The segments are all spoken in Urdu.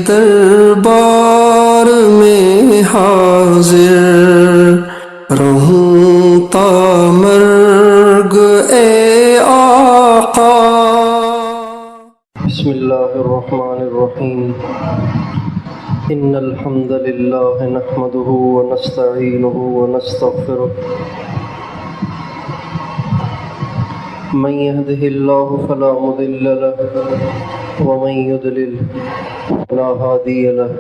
دربار میں حاضر رہوں تا مرگ اے آقا۔ بسم اللہ الرحمن الرحیم۔ ان الحمد للہ نحمده ونستعینه ونستغفره من يهده الله فلا مضل له ومن يضلل فلا هادي له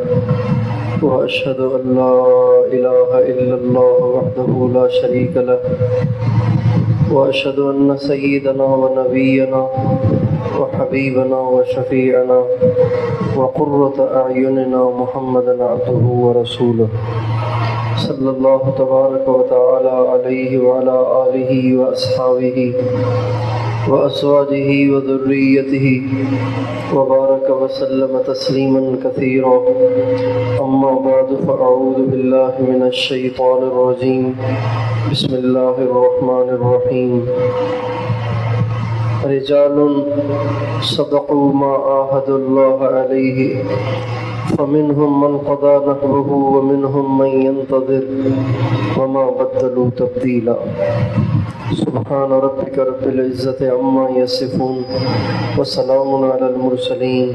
واشهد ان لا اله الا الله وحده لا شريك له واشهد ان سيدنا ونبينا وحبيبنا وشفيعنا وقرة اعيننا محمدا عبده ورسوله صلی اللہ تبارک و تعالی علیہ وعلی آلہ واصحابہ وازواجہ وذریتہ وبارک وسلم تسلیما کثیرا، اما بعد فاعوذ باللہ من الشیطان الرجیم، بسم اللہ الرحمن الرحیم۔ رجال صدقوا ما عاهدوا الله عليه فمنهم من قضى نحبه ومنهم من ينتظر وما بدلوا تبديلا۔ سبحان ربك رب العزة عما يصفون وسلام على المرسلين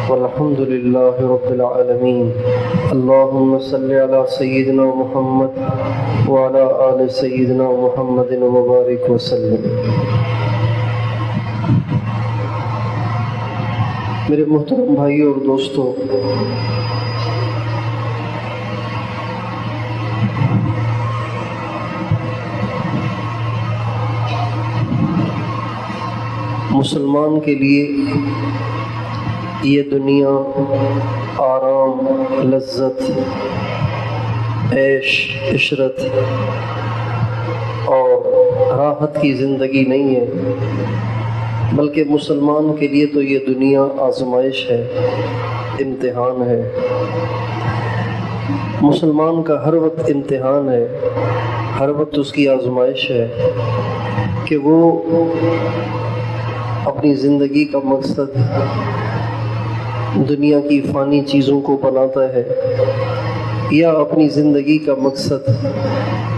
والحمد لله رب العالمين۔ اللهم صل على سيدنا محمد وعلى آل سيدنا محمد وبارك وسلم۔ میرے محترم بھائیوں اور دوستوں، مسلمان کے لیے یہ دنیا آرام، لذت، عیش، عشرت اور راحت کی زندگی نہیں ہے، بلکہ مسلمان کے لیے تو یہ دنیا آزمائش ہے، امتحان ہے۔ مسلمان کا ہر وقت امتحان ہے، ہر وقت اس کی آزمائش ہے کہ وہ اپنی زندگی کا مقصد دنیا کی فانی چیزوں کو بناتا ہے یا اپنی زندگی کا مقصد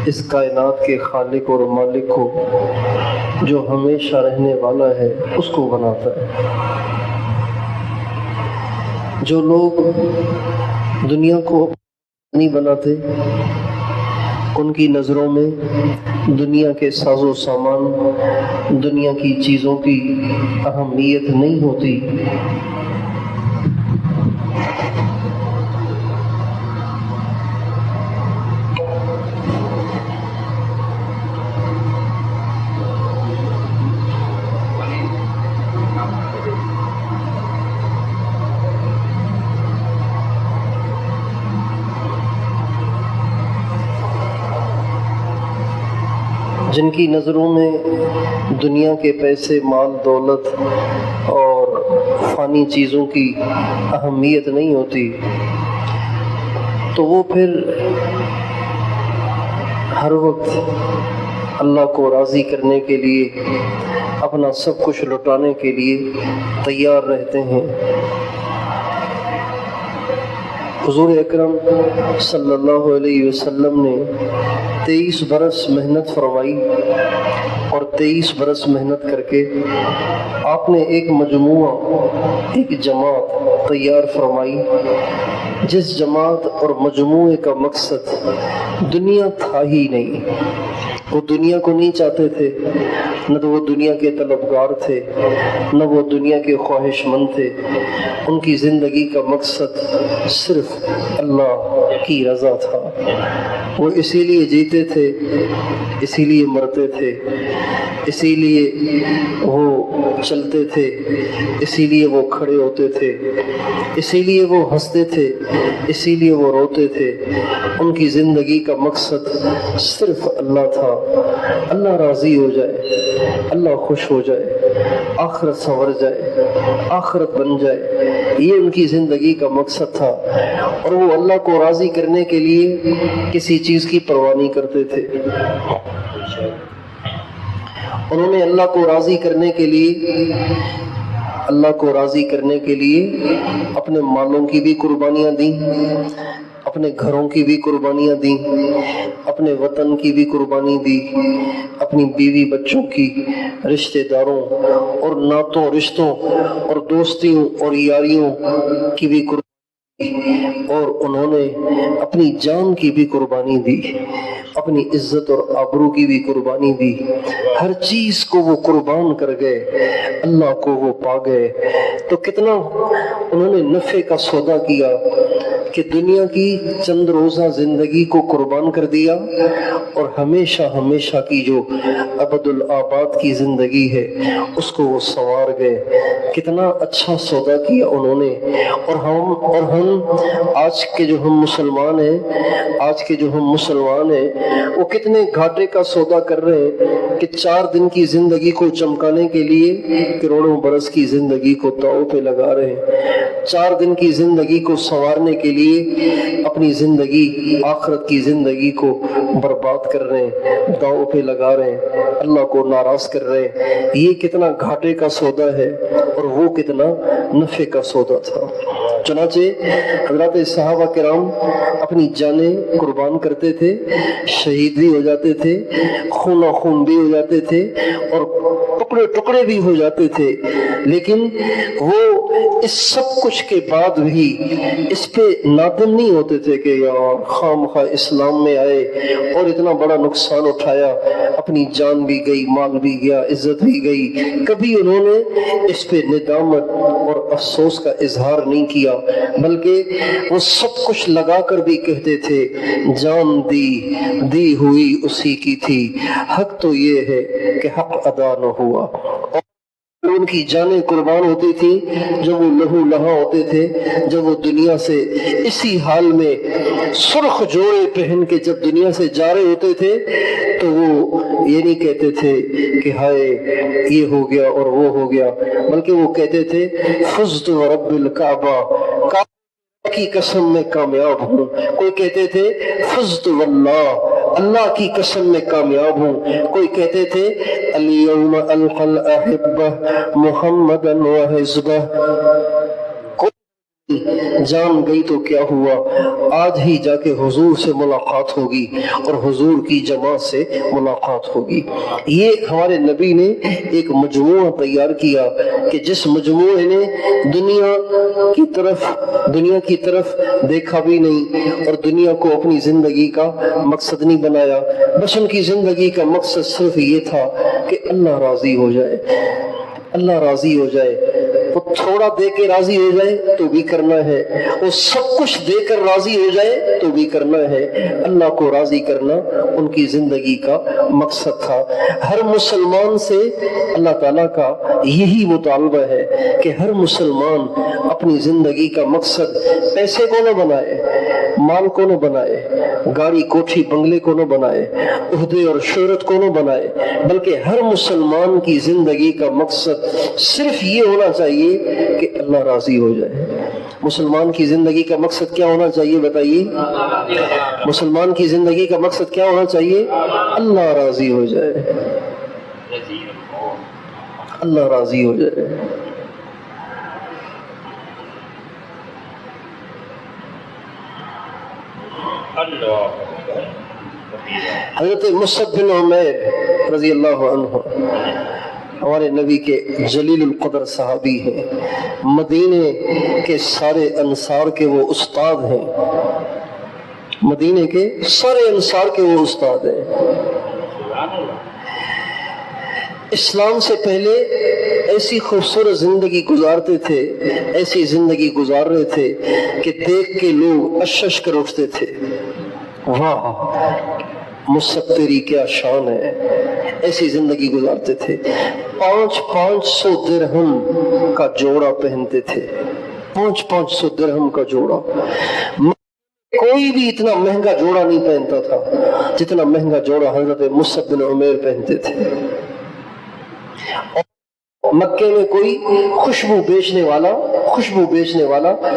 اس کائنات کے خالق اور مالک کو جو ہمیشہ رہنے والا ہے اس کو بناتا ہے۔ جو لوگ دنیا کو نہیں بناتے، ان کی نظروں میں دنیا کے ساز و سامان، دنیا کی چیزوں کی اہمیت نہیں ہوتی۔ جن کی نظروں میں دنیا کے پیسے، مال، دولت اور فانی چیزوں کی اہمیت نہیں ہوتی، تو وہ پھر ہر وقت اللہ کو راضی کرنے کے لیے، اپنا سب کچھ لٹانے کے لیے تیار رہتے ہیں۔ حضور اکرم صلی اللہ علیہ وسلم نے 23 برس محنت فرمائی اور 23 برس محنت کر کے آپ نے ایک مجموعہ، ایک جماعت تیار فرمائی، جس جماعت اور مجموعے کا مقصد دنیا تھا ہی نہیں۔ وہ دنیا کو نہیں چاہتے تھے، نہ تو وہ دنیا کے طلبگار تھے، نہ وہ دنیا کے خواہش مند تھے۔ ان کی زندگی کا مقصد صرف اللہ کی رضا تھا۔ وہ اسی لیے جیتے تھے، اسی لیے مرتے تھے، اسی لیے وہ چلتے تھے، اسی لیے وہ کھڑے ہوتے تھے، اسی لیے وہ ہنستے تھے، اسی لیے وہ روتے تھے۔ ان کی زندگی کا مقصد صرف اللہ تھا، اللہ راضی ہو جائے، اللہ خوش ہو جائے، آخرت سنور جائے، آخرت بن جائے، یہ ان کی زندگی کا مقصد تھا۔ اور وہ اللہ کو راضی کرنے کے لیے کسی چیز کی پرواہ نہیں کرتے تھے۔ انہوں نے اللہ کو راضی کرنے کے لیے اللہ کو راضی کرنے کے لیے اپنے مالوں کی بھی قربانیاں دیں، اپنے گھروں کی بھی قربانیاں دیں، اپنے وطن کی بھی قربانی دی، اپنی بیوی بچوں کی، رشتہ داروں اور نعتوں رشتوں اور دوستیوں اور یاریوں کی بھی قربانی، اور انہوں نے اپنی جان کی بھی قربانی دی، اپنی عزت اور آبرو کی بھی قربانی دی، ہر چیز کو وہ قربان کر گئے، اللہ کو وہ پا گئے۔ تو کتنا انہوں نے نفع کا سودا کیا کہ دنیا کی چند روزہ زندگی کو قربان کر دیا، اور ہمیشہ ہمیشہ کی جو ابد الآباد کی زندگی ہے اس کو وہ سنوار گئے۔ کتنا اچھا سودا کیا انہوں نے۔ اور ہم آج کے جو ہم مسلمان ہیں وہ کتنے گھاٹے کا سودا کر رہے ہیں کہ 4 دن کی زندگی کو چمکانے کے لیے کروڑوں برس کی زندگی کو داؤ پہ لگا رہے ہیں، 4 دن کی زندگی کو سنوارنے کے لیے اپنی زندگی، آخرت کی زندگی کو برباد کر رہے ہیں، داؤ پہ لگا رہے ہیں، اللہ کو ناراض کر رہے ہیں۔ یہ کتنا گھاٹے کا سودا ہے اور وہ کتنا نفع کا سودا تھا۔ چنانچہ حضرات صحابہ کرام اپنی جانیں قربان کرتے تھے، شہید بھی ہو جاتے تھے، خون خون بھی ہو جاتے تھے، اور ٹکڑے ٹکڑے بھی ہو جاتے تھے، لیکن وہ اس سب کچھ کے بعد بھی اس پہ نادم نہیں ہوتے تھے کہ یار خام خواہ اسلام میں آئے اور اتنا بڑا نقصان اٹھایا، اپنی جان بھی گئی، مال بھی گیا، عزت بھی گئی۔ کبھی انہوں نے اس پہ ندامت اور افسوس کا اظہار نہیں کیا، بلکہ وہ سب کچھ لگا کر بھی کہتے تھے جان دی ہوئی اسی کی تھی، حق تو یہ ہے کہ حق ادا نہ ہوا۔ ان کی جانیں قربان ہوتی تھیں جب وہ لہو لہاں ہوتے تھے، جب وہ دنیا سے اسی حال میں سرخ جوڑے پہن کے جب دنیا سے جا رہے ہوتے تھے تو وہ یہ نہیں کہتے تھے کہ ہائے یہ ہو گیا اور وہ ہو گیا، بلکہ وہ کہتے تھے فزت ورب الکعبہ، کی قسم میں کامیاب ہوں۔ کوئی کہتے تھے فزت واللہ، اللہ کی قسم میں کامیاب ہوں۔ کوئی کہتے تھے الیوم القی الاحبہ محمدا وحزبہ، جان گئی تو کیا ہوا، آج ہی جا کے حضور سے ملاقات ہوگی اور حضور کی جماعت سے ملاقات ہوگی۔ یہ ہمارے نبی نے ایک مجموعہ تیار کیا کہ جس مجموعے نے دنیا کی طرف دیکھا بھی نہیں اور دنیا کو اپنی زندگی کا مقصد نہیں بنایا، بس ان کی زندگی کا مقصد صرف یہ تھا کہ اللہ راضی ہو جائے، اللہ راضی ہو جائے۔ وہ تھوڑا دے کے راضی ہو جائے تو بھی کرنا ہے، وہ سب کچھ دے کر راضی ہو جائے تو بھی کرنا ہے۔ اللہ کو راضی کرنا ان کی زندگی کا مقصد تھا۔ ہر مسلمان سے اللہ تعالیٰ کا یہی مطالبہ ہے کہ ہر مسلمان اپنی زندگی کا مقصد پیسے کو نہ بنائے، مال کو نہ بنائے، گاڑی کوٹھی بنگلے کو نہ بنائے، عہدے اور شہرت کو نہ بنائے، بلکہ ہر مسلمان کی زندگی کا مقصد صرف یہ ہونا چاہیے کہ اللہ راضی ہو جائے۔ مسلمان کی زندگی کا مقصد کیا ہونا چاہیے بتائیے؟ مسلمان کی زندگی کا مقصد کیا ہونا چاہیے؟ اللہ راضی ہو جائے، اللہ راضی ہو جائے۔ حضرت مصعب بن عمیر رضی اللہ عنہ ہمارے نبی کے جلیل القدر صحابی ہیں، مدینے کے سارے انصار کے وہ استاد ہیں، مدینے کے سارے انصار کے وہ استاد ہیں۔ اسلام سے پہلے ایسی خوبصورت زندگی گزارتے تھے، ایسی زندگی گزار رہے تھے کہ دیکھ کے لوگ اشش کر اٹھتے تھے، واہ مصعب تیری کیا شان ہے۔ ایسی زندگی گزارتے تھے، 500 درہم کا جوڑا پہنتے تھے، 500 درہم کا جوڑا۔ کوئی بھی اتنا مہنگا جوڑا نہیں پہنتا تھا جتنا مہنگا جوڑا حضرت مصعب بن عمیر پہنتے تھے۔ مکے میں کوئی خوشبو بیچنے والا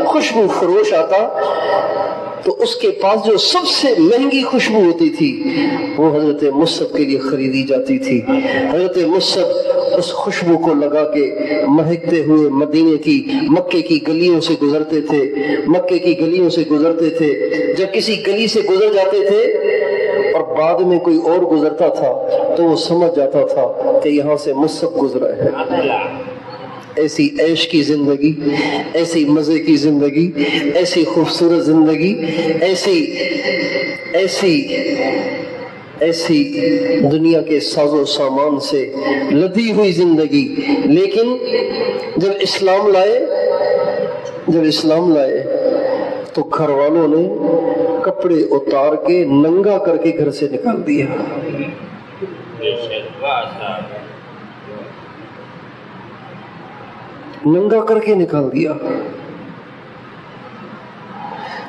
خوشبو فروش آتا تو اس کے پاس جو سب سے مہنگی خوشبو ہوتی تھی وہ حضرت مصعب کے لیے خریدی جاتی تھی۔ حضرت مصعب اس خوشبو کو لگا کے مہکتے ہوئے مدینے کی مکے کی گلیوں سے گزرتے تھے، مکے کی گلیوں سے گزرتے تھے۔ جب کسی گلی سے گزر جاتے تھے اور بعد میں کوئی اور گزرتا تھا تو وہ سمجھ جاتا تھا کہ یہاں سے مصعب گزرا ہے۔ ایسی عیش کی زندگی، ایسی مزے کی زندگی، ایسی خوبصورت زندگی، ایسی دنیا کے ساز و سامان سے لدی ہوئی زندگی۔ لیکن جب اسلام لائے تو گھر والوں نے کپڑے اتار کے ننگا کر کے گھر سے نکال دیا۔ ننگا کر کے نکال دیا۔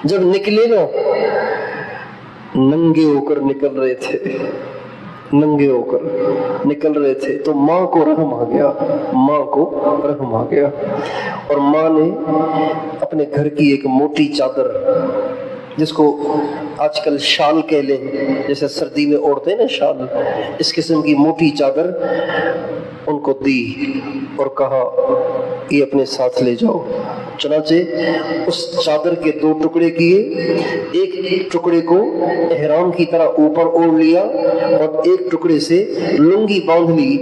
جب نکلے نا، ننگے ہو کر نکل رہے تھے تو ماں کو رحم آ گیا، اور ماں نے اپنے گھر کی ایک موٹی چادر، جس کو آج کل شال کہہ لیں، جیسے سردی میں اوڑھتے ہیں نا شال، اس قسم کی موٹی چادر ان کو دی اور کہا یہ اپنے ساتھ لے جاؤ۔ چنانچہ اس چادر کے 2 ٹکڑے کیے، ایک ٹکڑے کو احرام کی طرح اوپر اوڑھ لیا اور ایک ٹکڑے سے لنگی باندھ لی،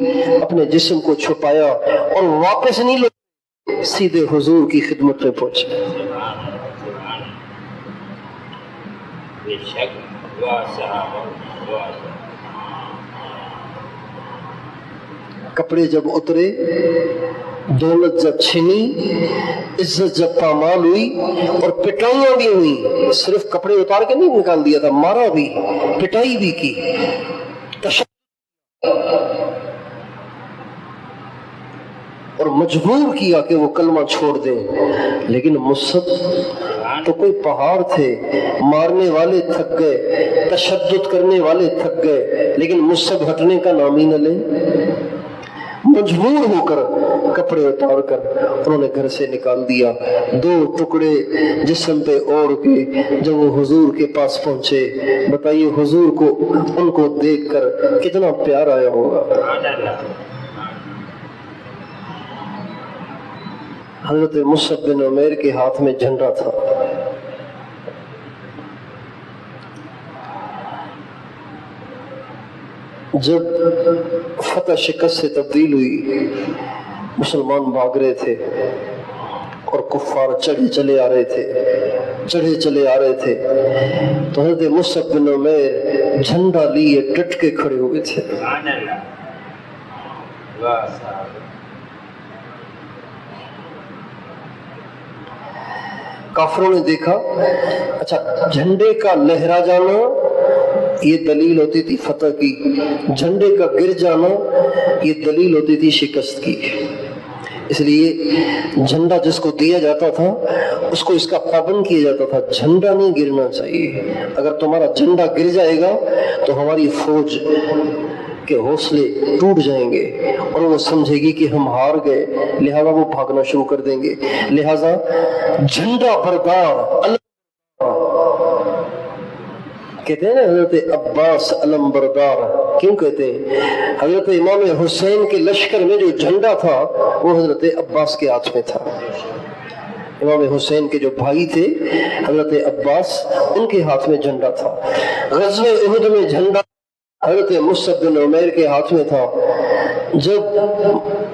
اپنے جسم کو چھپایا اور واپس نہیں لوٹے، سیدھے حضور کی خدمت میں پہنچے۔ کپڑے جب اترے، دولت جب چھنی، عزت جب پامال ہوئی اور پٹائیاں بھی ہوئی، صرف کپڑے اتار کے نہیں نکال دیا تھا، مارا بھی، پٹائی بھی کی، اور مجبور کیا کہ وہ کلمہ چھوڑ دیں۔ لیکن مصعب تو کوئی پہاڑ تھے، مارنے والے تھک گئے، تشدد کرنے والے تھک گئے، لیکن مصعب ہٹنے کا نام ہی نہ لیں۔ مجبور ہو کر کپڑے اتار کر انہوں نے گھر سے نکال دیا، 2 ٹکڑے جسم پہ اوڑھ کے جب وہ حضور کے پاس پہنچے، بتائیے حضور کو ان کو دیکھ کر کتنا پیار آیا ہوگا۔ حضرت مصعب بن عمیر کے ہاتھ میں جھنڈا تھا۔ جب فتح شکست سے تبدیل ہوئی، مسلمان بھاگ رہے تھے اور کفار چڑھے چلے آ رہے تھے تو حضرت مصعب بن عمیر جھنڈا لیے ڈٹ کے کھڑے ہوئے تھے۔ کافروں نے دیکھا، اچھا جھنڈے کا لہرا جانا یہ دلیل ہوتی تھی فتح کی، جھنڈے کا گر جانا یہ دلیل ہوتی تھی شکست کی۔ اس لیے جھنڈا جس کو دیا جاتا تھا اس کو اس کا پابند کیا جاتا تھا، جھنڈا نہیں گرنا چاہیے۔ اگر تمہارا جھنڈا گر جائے گا تو ہماری فوج کے حوصلے ٹوٹ جائیں گے اور وہ سمجھے گی کہ ہم ہار گئے، لہذا وہ بھاگنا شروع کر دیں گے۔ لہذا جھنڈا بردار کہتے ہیں نا، حضرت عباس علم بردار کیوں کہتے ہیں؟ حضرت امام حسین کے لشکر میں جو جھنڈا تھا وہ حضرت عباس کے ہاتھ میں تھا۔ امام حسین کے جو بھائی تھے حضرت عباس، ان کے ہاتھ میں جھنڈا تھا۔ غزوہ احد میں جھنڈا حضرت مصعب بن عمیر کے ہاتھ میں تھا۔ جب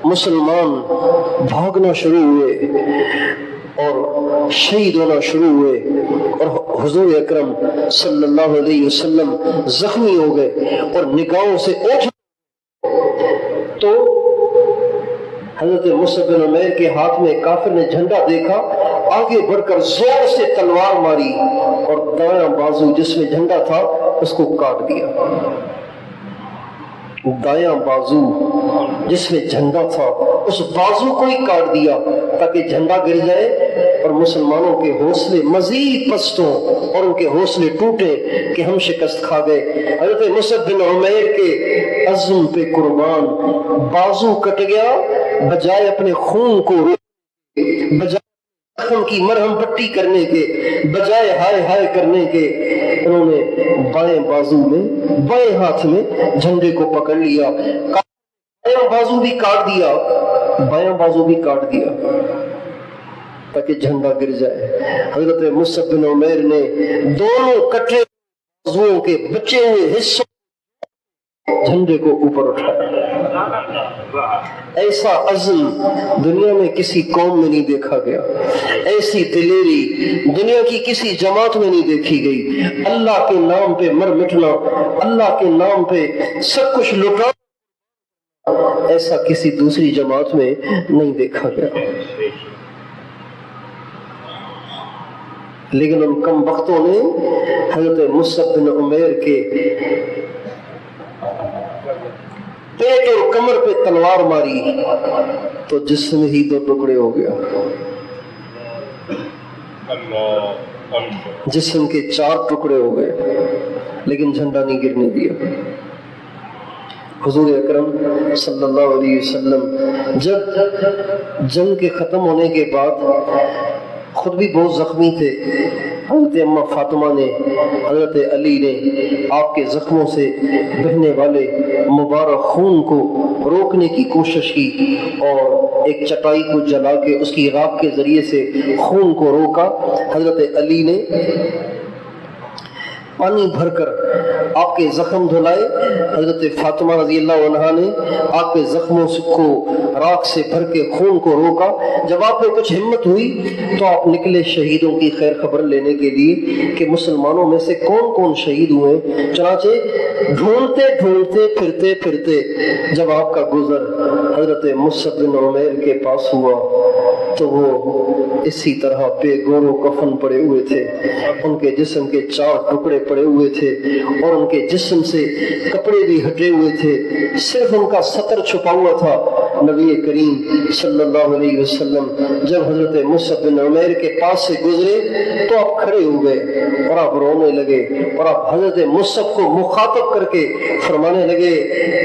مسلمان بھاگنا شروع ہوئے اور شہید ہونا شروع ہوئے اور حضور اکرم صلی اللہ علیہ وسلم زخمی ہو گئے اور نگاہوں سے اوجھ، تو حضرت مصعب بن عمیر کے ہاتھ میں کافر نے جھنڈا دیکھا، آگے بڑھ کر زور سے تلوار ماری اور دایاں بازو جس میں جھنڈا تھا اس کو کاٹ دیا۔ دایاں بازو جس میں جھنڈا تھا اس بازو کو ہی کاٹ دیا تاکہ جھنڈا گر جائے اور مسلمانوں کے حوصلے مزید پست ہوں اور ان کے حوصلے ٹوٹے کہ ہم شکست کھا گئے۔ حضرت مصعب بن عمیر کے عزم پہ قربان بازو کٹ گیا، بجائے اپنے خون کو بجائے زخم کی مرہم پٹی کرنے کے، بجائے ہائے ہائے کرنے کے، انہوں نے بائیں بازو میں، بائیں ہاتھ میں جھنڈے کو پکڑ لیا۔ بائیں بازو بھی کاٹ دیا، بایاں بازو بھی کاٹ دیا تاکہ جھنڈا گر جائے۔ حضرت مصعب بن عمیر نے دونوں کٹے بازوؤں کے بچے ہوئے حصوں جھنڈے کو اوپر اٹھایا۔ ایسا عزم دنیا میں کسی قوم میں نہیں دیکھا گیا، ایسی دلیری دنیا کی کسی جماعت میں نہیں دیکھی گئی۔ اللہ کے نام پہ مر مٹنا، اللہ کے نام پہ سب کچھ لٹا، ایسا کسی دوسری جماعت میں نہیں دیکھا گیا۔ لیکن ان کم بختوں نے حضرت مصعب بن عمیر کے پیٹ اور کمر پہ تلوار ماری تو جسم ہی دو ٹکڑے ہو گیا، جسم کے 4 ٹکڑے ہو گئے، لیکن جھنڈا نہیں گرنے دیا۔ حضور اکرم صلی اللہ علیہ وسلم جب جنگ کے ختم ہونے کے بعد خود بھی بہت زخمی تھے، حضرت اماں فاطمہ نے، حضرت علی نے آپ کے زخموں سے بہنے والے مبارک خون کو روکنے کی کوشش کی اور ایک چٹائی کو جلا کے اس کی راکھ کے ذریعے سے خون کو روکا۔ حضرت علی نے پانی بھر کر آپ کے زخم دھلائے، حضرت فاطمہ رضی اللہ عنہا نے آپ کے زخموں کو راکھ سے بھر کے خون کو روکا۔ جب آپ میں کچھ ہمت ہوئی تو آپ نکلے شہیدوں کی خیر خبر لینے کے لیے کہ مسلمانوں میں سے کون کون شہید ہوئے۔ چنانچہ ڈھونڈتے ڈھونڈتے پھرتے پھرتے جب آپ کا گزر حضرت مصعب بن عمیر کے پاس ہوا تو وہ اسی طرح بے گور و کفن پڑے ہوئے تھے، ان کے جسم کے 4 ٹکڑے پڑے ہوئے تھے اور ان کے جسم سے کپڑے بھی ہٹے ہوئے تھے، صرف ان کا سطر چھپا ہوا تھا۔ نبی کریم صلی اللہ علیہ وسلم جب حضرت مصعب بن عمیر کے پاس سے گزرے تو آپ کھڑے ہو گئے اور آپ رونے لگے اور آپ حضرت مصعب کو مخاطب کر کے فرمانے لگے،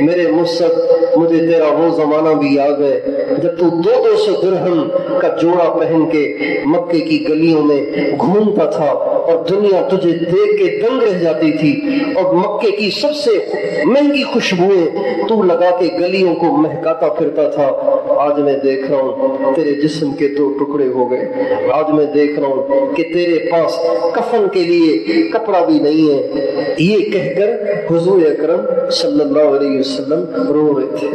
میرے مصعب مجھے تیرا وہ زمانہ بھی یاد ہے جب تو 200 درہم کا جوڑا پہن کے مکے کی گلیوں میں گھومتا تھا اور دنیا تجھے دیکھ کے دنگ رہ جاتی تھی، اور مکے کی سب سے مہنگی خوشبوئیں تو لگا کے گلیوں کو مہکاتا پھرتا تھا۔ آج میں دیکھ رہا ہوں تیرے جسم کے 2 ٹکڑے ہو گئے، آج میں دیکھ رہا ہوں کہ تیرے پاس کفن کے لیے کپڑا بھی نہیں ہے۔ یہ کہہ کر حضور اکرم صلی اللہ علیہ وسلم رو رہے تھے۔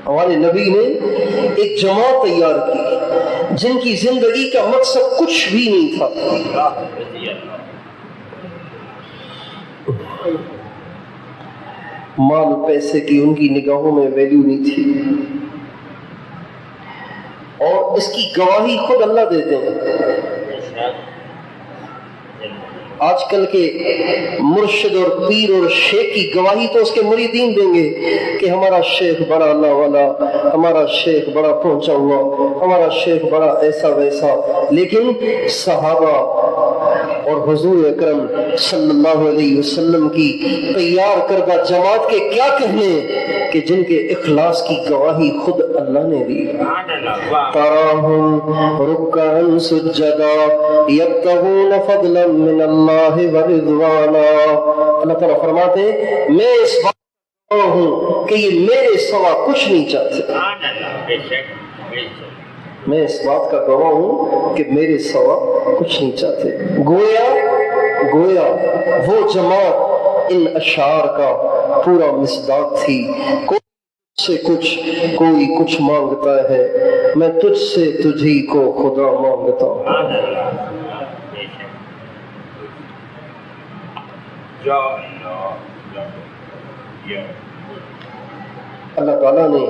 ہمارے نبی نے ایک جماعت تیار کی جن کی زندگی کا مقصد کچھ بھی نہیں تھا، مال پیسے کی ان کی نگاہوں میں ویلیو نہیں تھی، اور اس کی گواہی خود اللہ دیتے ہیں۔ آج کل کے مرشد اور پیر اور شیخ کی گواہی تو اس کے مریدین دیں گے کہ ہمارا شیخ بڑا اللہ والا، ہمارا شیخ بڑا پہنچا ہوا، ہمارا شیخ بڑا ایسا ویسا، لیکن صحابہ اور حضور اکرم صلی اللہ علیہ وسلم کی تیار کردہ جماعت کے کیا کہنے کہ جن کے اخلاص کی گواہی خود اللہ نے دی۔ تراہم رکعا سجدا یبتغون فضلا من اللہ ورضوانا، اللہ تعالیٰ فرماتے ہیں میں اس بات ہوں کہ یہ میرے سوا کچھ نہیں چاہتے، میں اس بات کا گواہ ہوں کہ میرے سوا کچھ نہیں چاہتے۔ گویا وہ جماعت ان اشعار کا پورا مصداق تھی، کوئی سے کوئی کچھ مانگتا ہے، میں تجھ سے تجھی کو خدا مانگتا ہوں۔ اللہ تعالیٰ نے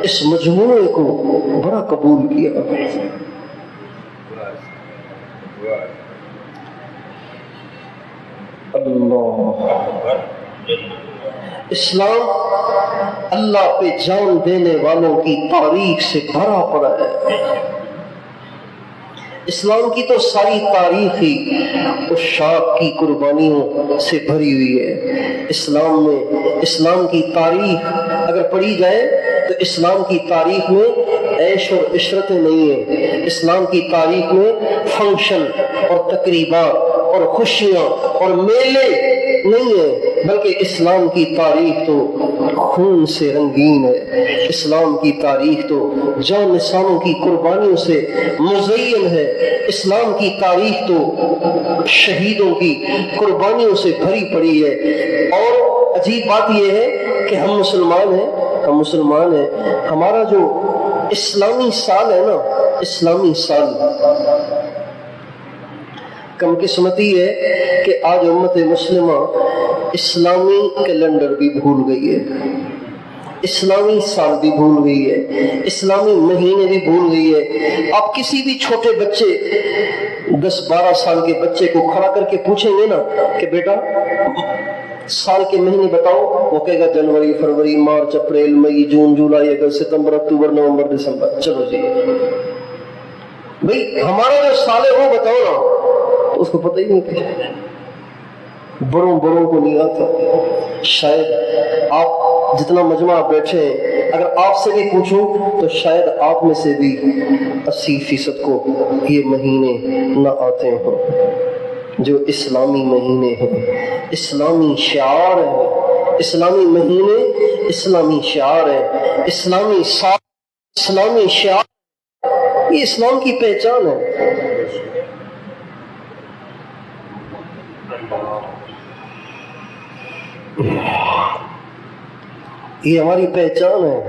اس مجموعے کو بڑا قبول کیا۔ اللہ، اسلام اللہ پہ جان دینے والوں کی تاریخ سے بھرا پڑا ہے۔ اسلام کی تو ساری تاریخ ہی عشاق کی قربانیوں سے بھری ہوئی ہے۔ اسلام میں اسلام کی تاریخ اگر پڑھی جائے تو اسلام کی تاریخ میں عیش اور عشرتیں نہیں ہیں، اسلام کی تاریخ میں فنکشن اور تقریبات اور خوشیاں اور میلے نہیں ہے، بلکہ اسلام کی تاریخ تو خون سے رنگین ہے، اسلام کی تاریخ تو جان نثاروں کی قربانیوں سے مزین ہے، اسلام کی تاریخ تو شہیدوں کی قربانیوں سے بھری پڑی ہے۔ اور عجیب بات یہ ہے کہ ہم مسلمان ہیں، ہمارا جو اسلامی سال ہے نا، اسلامی سال، کم قسمتی ہے کہ آج امت مسلمہ اسلامی کیلنڈر بھی بھول گئی ہے، اسلامی سال بھی بھول گئی ہے، اسلامی مہینے بھی بھول گئی ہے۔ آپ کسی بھی چھوٹے بچے 10-12 سال کے بچے کو کھڑا کر کے پوچھیں گے نا کہ بیٹا سال کے مہینے بتاؤ، وہ کہے گا جنوری، فروری، مارچ، اپریل، مئی، جون، جولائی، اگست، ستمبر، اکتوبر، نومبر، دسمبر۔ چلو جی بھئی ہمارا جو سال ہے وہ بتاؤ نا، تو اس کو پتہ ہی نہیں کہ بڑوں کو نہیں آتا۔ شاید آپ جتنا مجمع بیٹھے ہیں، اگر آپ سے بھی پوچھوں تو شاید آپ میں سے بھی 80% کو یہ مہینے نہ آتے ہوں جو اسلامی مہینے ہیں، اسلامی شعار ہیں، اسلامی مہینے اسلامی شعار ہیں، اسلامی سال اسلامی شعار، یہ اسلام کی پہچان ہے۔ یہ ہماری پہچان ہے۔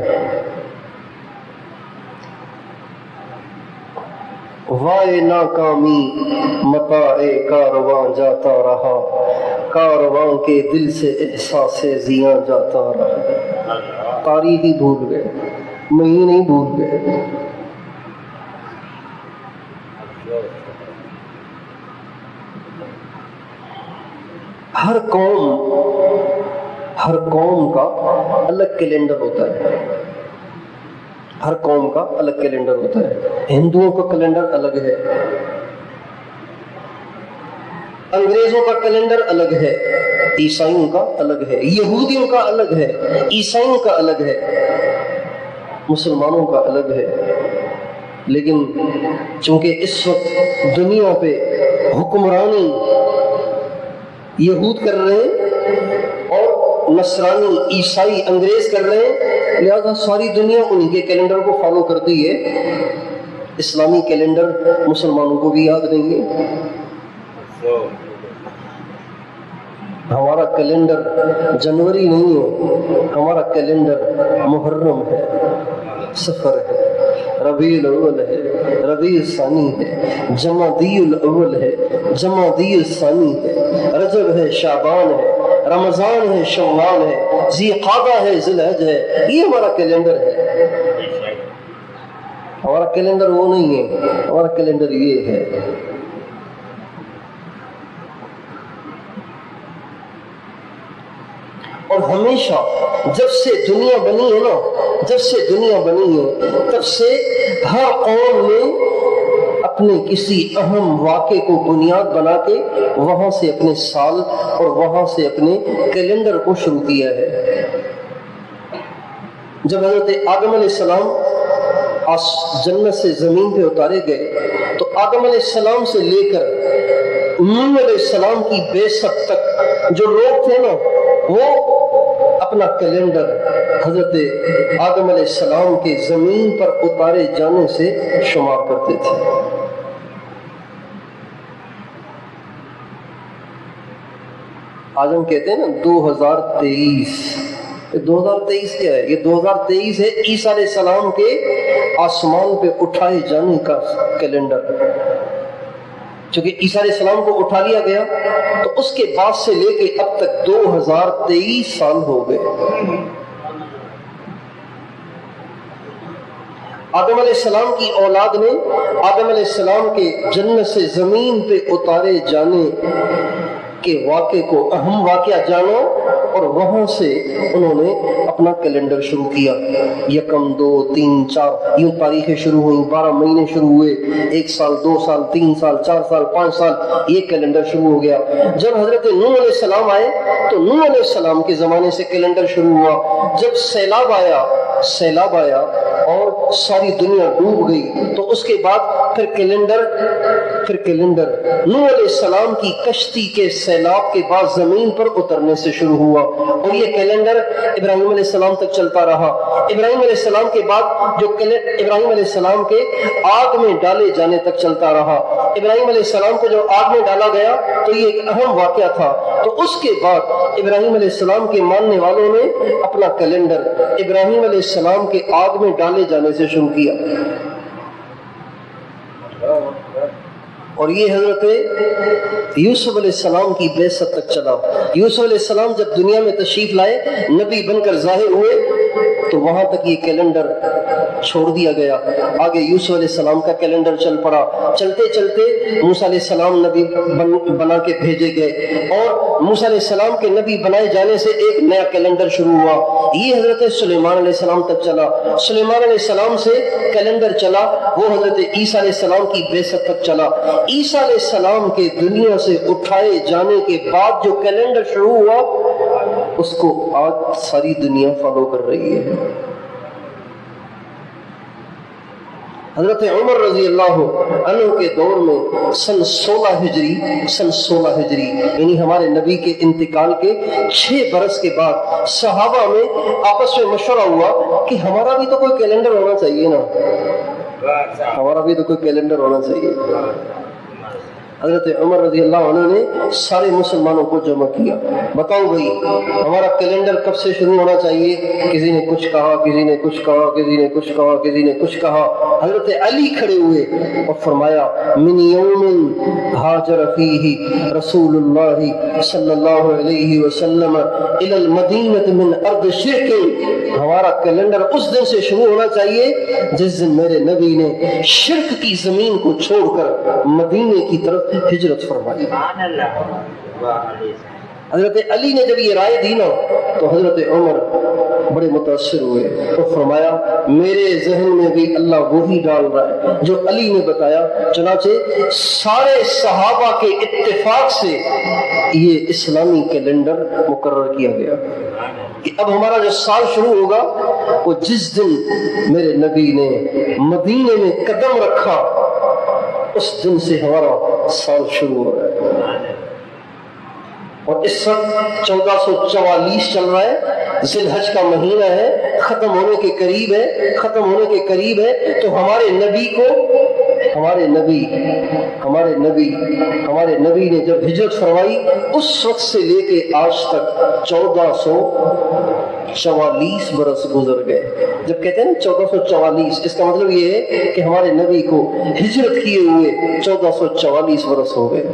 وائے ناکامی متاع کارواں جاتا رہا، کارواں کے دل سے احساس زیاں جاتا رہا۔ تاریخ ہی بھول گئے، مہینے ہی بھول گئے۔ ہر قوم کا الگ کیلنڈر ہوتا ہے، ہر قوم کا الگ کیلنڈر ہوتا ہے۔ ہندوؤں کا کیلنڈر الگ ہے، انگریزوں کا کیلنڈر الگ ہے، عیسائیوں کا الگ ہے، یہودیوں کا الگ ہے، عیسائیوں کا الگ ہے، مسلمانوں کا الگ ہے۔ لیکن چونکہ اس وقت دنیا پہ حکمرانی یہود کر رہے ہیں اور نصرانی عیسائی انگریز کر رہے ہیں، لہذا ساری دنیا انہی کے کیلنڈر کو فالو کرتی ہے۔ اسلامی کیلنڈر مسلمانوں کو بھی یاد نہیں ہے۔ ہمارا کیلنڈر جنوری نہیں ہے، ہمارا کیلنڈر محرم ہے، سفر ہے، ربیع الاول ہے، ربیع ثانی ہے، جمادی الاول ہے، جمادی الثانی ہے، رجب ہے، شعبان ہے، رمضان ہے، شوال ہے، ذی قعدہ ہے، ذی الحج ہے۔ یہ ہمارا کیلنڈر ہے۔ ہمارا کیلنڈر وہ نہیں ہے، ہمارا کیلنڈر یہ ہے۔ اور ہمیشہ جب سے دنیا بنی ہے نا، جب سے دنیا بنی ہے تب سے ہر قوم نے اپنے کسی اہم واقعے کو بنیاد بنا کے وہاں سے اپنے سال اور وہاں سے اپنے کیلنڈر کو شروع کیا ہے۔ جب حضرت آدم علیہ السلام جنت سے زمین پہ اتارے گئے تو آدم علیہ السلام سے لے کر نوح علیہ السلام کی بعثت تک جو لوگ تھے نا، وہ اپنا کیلنڈر حضرت آدم علیہ السلام کے زمین پر اتارے جانے سے شمار کرتے تھے۔ آج ہم کہتے ہیں نا 2023، 2023 کیا ہے؟ یہ 2023 ہے عیسیٰ علیہ السلام کے آسمان پہ اٹھائے جانے کا کیلنڈر۔ چونکہ عیسیٰ علیہ السلام کو اٹھا لیا گیا تو اس کے بعد سے لے کے اب تک 2023 سال ہو گئے۔ آدم علیہ السلام کی اولاد نے آدم علیہ السلام کے جنت سے زمین پہ اتارے جانے کے واقعے کو اہم واقعہ جانا اور وہاں سے انہوں نے اپنا کیلنڈر شروع کیا. 1 2 3 4 یوں تاریخیں شروع ہوئیں, 12 مہینے شروع ہوئے, 1 سال 2 سال 3 سال 4 سال 5 سال, یہ کیلنڈر شروع ہو گیا. جب حضرت نوح علیہ السلام آئے تو نوح علیہ السلام کے زمانے سے کیلنڈر شروع ہوا. جب سیلاب آیا اور ساری دنیا ڈوب گئی تو اس کے بعد پھر کیلنڈر نوح علیہ السلام کی کشتی کے سیلاب کے بعد زمین پر اترنے سے شروع ہوا, اور یہ کیلنڈر ابراہیم علیہ السلام تک چلتا رہا. ابراہیم علیہ السلام کے بعد جو ابراہیم علیہ السلام کے آگ میں ڈالے جانے تک چلتا رہا. ابراہیم علیہ السلام کو جو آگ میں ڈالا گیا تو یہ ایک اہم واقعہ تھا. تو اس کے بعد ابراہیم علیہ السلام کے ماننے والوں نے اپنا کیلنڈر ابراہیم علیہ السلام کے آگ میں ڈالے جانے سے شروع کیا. اور یہ حضرت یوسف علیہ السلام کی بعثت تک چلا. یوسف علیہ السلام جب دنیا میں تشریف لائے, نبی بن کر ظاہر ہوئے, تو وہاں تک یہ کیلنڈر چھوڑ دیا گیا. آگے یوسف علیہ السلام کا کیلنڈر چل پڑا. چلتے چلتے موسیٰ علیہ السلام نبی بنا کے بھیجے گئے, اور موسیٰ علیہ السلام کے نبی بنائے جانے سے ایک نیا کیلنڈر شروع ہوا. یہ حضرت سلیمان علیہ السلام تک چلا. سلیمان علیہ السلام سے کیلنڈر چلا, وہ حضرت عیسیٰ علیہ السلام کی بعثت تک چلا. عیسیٰ علیہ السلام کے دنیا سے اٹھائے جانے کے بعد جو کیلنڈر شروع ہوا اس کو آج ساری دنیا فالو کر رہی ہے. حضرت عمر رضی اللہ عنہ کے دور میں سن 16 ہجری یعنی ہمارے نبی کے انتقال کے 6 برس کے بعد صحابہ میں آپس میں مشورہ ہوا کہ ہمارا بھی تو کوئی کیلنڈر ہونا چاہیے نا, ہمارا بھی تو کوئی کیلنڈر ہونا چاہیے. حضرت عمر رضی اللہ عنہ نے سارے مسلمانوں کو جمع کیا. بتاؤ بھائی ہمارا کیلنڈر کب سے شروع ہونا چاہیے؟ کسی نے کچھ کہا, کسی نے کچھ کہا, کسی نے کچھ کہا, کسی نے کچھ کہا. حضرت علی کھڑے ہوئے اور فرمایا من یوم ہاجر فیہ رسول اللہ صلی اللہ علیہ وسلم الی المدینہ من ارض شرک, ہمارا کیلنڈر اس دن سے شروع ہونا چاہیے جس دن میرے نبی نے شرک کی زمین کو چھوڑ کر مدینے کی طرف ہجرت فرمائی. حضرت علی نے جب یہ رائے دی نا تو حضرت عمر بڑے متاثر ہوئے اور فرمایا میرے ذہن میں بھی اللہ وہی ڈال رہا ہے جو علی نے بتایا. چنانچہ سارے صحابہ کے اتفاق سے یہ اسلامی کیلنڈر مقرر کیا گیا کہ اب ہمارا جو سال شروع ہوگا وہ جس دن میرے نبی نے مدینے میں قدم رکھا اس دن سے ہمارا سال شروع ہو رہا ہے. اور اس وقت 1444 چل رہا ہے, ذی الحج کا مہینہ ہے, ختم ہونے کے قریب ہے. تو ہمارے نبی نے جب ہجرت فرمائی اس وقت سے لے کے آج تک 1444 برس گزر گئے. جب کہتے ہیں نا 1444, اس کا مطلب یہ ہے کہ ہمارے نبی کو ہجرت کیے ہوئے 1444 برس ہو گئے.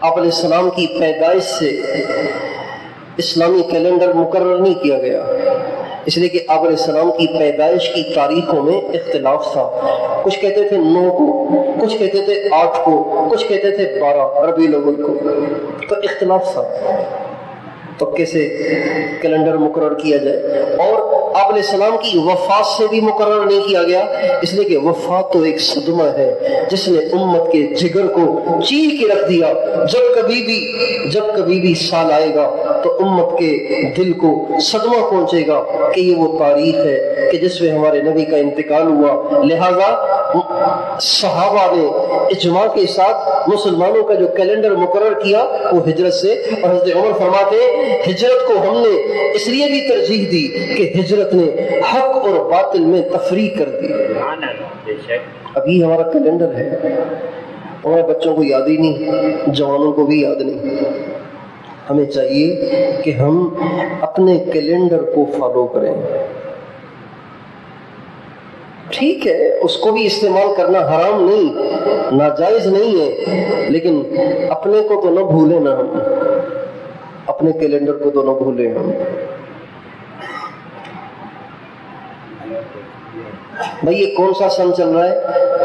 آپ علیہ السلام کی پیدائش سے اسلامی کیلنڈر مقرر نہیں کیا گیا, اس لیے کہ آپ علیہ السلام کی پیدائش کی تاریخوں میں اختلاف تھا. کچھ کہتے تھے 9 کو, کچھ کہتے تھے 8 کو, کچھ کہتے تھے 12 ربیع الاول کو, تو اختلاف تھا. تو کیسے کیلنڈر مقرر کیا جائے؟ اور آپ علیہ السلام کی وفات سے بھی مقرر نہیں کیا گیا, اس لیے کہ وفات تو ایک صدمہ ہے جس نے امت کے جگر کو چیر کے رکھ دیا. جب کبھی بھی سال آئے گا تو امت کے دل کو صدمہ پہنچے گا کہ یہ وہ تاریخ ہے کہ جس میں ہمارے نبی کا انتقال ہوا. لہذا صحابہ نے اجماع کے ساتھ مسلمانوں کا جو کیلنڈر مقرر کیا وہ ہجرت سے, اور حضرت عمر فرماتے ہجرت کو ہم نے اس لیے بھی ترجیح دی کہ ہجرت نے حق اور باطل میں تفریق کر دی. ابھی ہمارا کیلنڈر ہے, ہمارے بچوں کو یاد ہی نہیں, جوانوں کو بھی یاد نہیں. ہمیں چاہیے کہ ہم اپنے کیلنڈر کو فالو کریں. ٹھیک ہے اس کو بھی استعمال کرنا حرام نہیں, ناجائز نہیں ہے, لیکن اپنے کو تو نہ بھولیں نا, ہم اپنے کیلنڈر کو تو نہ بھولیں. ہم بھائی یہ کون سا سن چل رہا ہے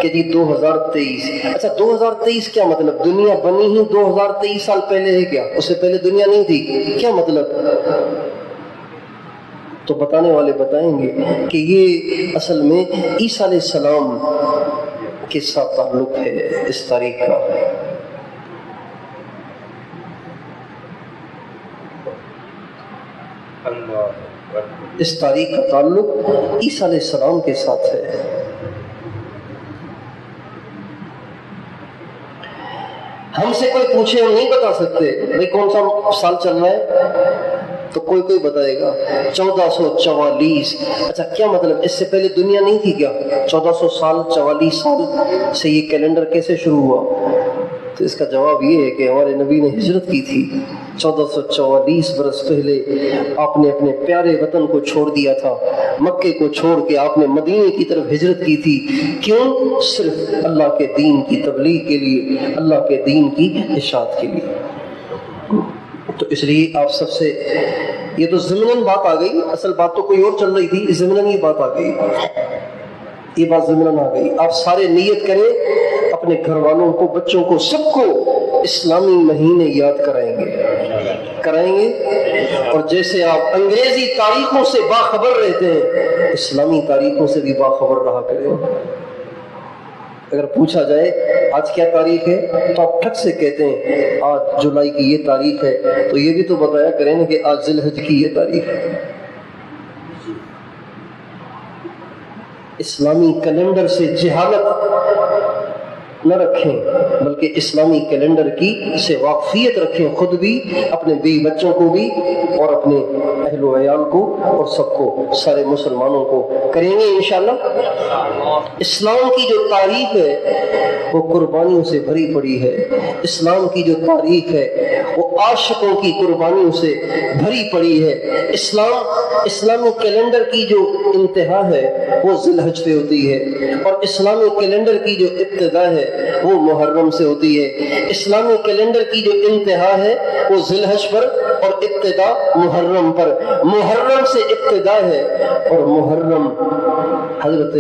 کہ جی 2023. اچھا 2023 کیا مطلب؟ دنیا بنی ہی 2023 سال پہلے ہے کیا؟ اس سے پہلے دنیا نہیں تھی کیا مطلب؟ تو بتانے والے بتائیں گے کہ یہ اصل میں عیسیٰ علیہ السلام کے ساتھ تعلق ہے اس تاریخ کا. اس تاریخ کا تعلق عیسیٰ علیہ السلام کے ساتھ ہے. ہم سے کوئی پوچھے ہم نہیں بتا سکتے بھائی کون سا سال چل رہا ہے، تو کوئی بتائے گا 1444. اچھا کیا مطلب؟ اس سے پہلے دنیا نہیں تھی کیا؟ 1400 سال 44 سال سے یہ کیلنڈر کیسے شروع ہوا؟ تو اس کا جواب یہ ہے کہ ہمارے نبی نے ہجرت کی تھی 1444 برس پہلے. آپ نے اپنے پیارے وطن کو چھوڑ دیا تھا، مکے کو چھوڑ کے آپ نے مدینے کی طرف ہجرت کی تھی. کیوں؟ صرف اللہ کے دین کی تبلیغ کے لیے، اللہ کے دین کی اشاعت کے لیے. تو اس لیے آپ سب سے یہ تو ضمناً بات آ گئی، اصل بات تو کوئی اور چل رہی تھی، ضمناً یہ بات آ گئی، یہ بات ضمناً آ گئی. آپ سارے نیت کریں، اپنے گھر والوں کو، بچوں کو، سب کو اسلامی مہینے یاد کرائیں گے. اور جیسے آپ انگریزی تاریخوں سے باخبر رہتے ہیں، اسلامی تاریخوں سے بھی باخبر رہا کریں. اگر پوچھا جائے آج کیا تاریخ ہے تو آپ ٹھک سے کہتے ہیں آج جولائی کی یہ تاریخ ہے، تو یہ بھی تو بتایا کریں کہ آج ذی الحج کی یہ تاریخ ہے. اسلامی کیلنڈر سے جہالت نہ رکھیں، بلکہ اسلامی کیلنڈر کی سے واقفیت رکھیں، خود بھی، اپنے بیوی بچوں کو بھی، اور اپنے اہل و عیال کو، اور سب کو، سارے مسلمانوں کو کریں گے انشاءاللہ. اسلام کی جو تاریخ ہے وہ قربانیوں سے بھری پڑی ہے. اسلام کی جو تاریخ ہے وہ عاشقوں کی قربانیوں سے بھری پڑی ہے. اسلامی کیلنڈر کی جو انتہا ہے وہ ذی الحج پہ ہوتی ہے، اور اسلامی کیلنڈر کی جو ابتدا ہے وہ محرم سے ہوتی ہے. اسلامی کیلنڈر کی جو انتہا ہے وہ ذی الحج پر، اور ابتدا محرم پر. محرم سے ابتدا ہے، اور محرم حضرت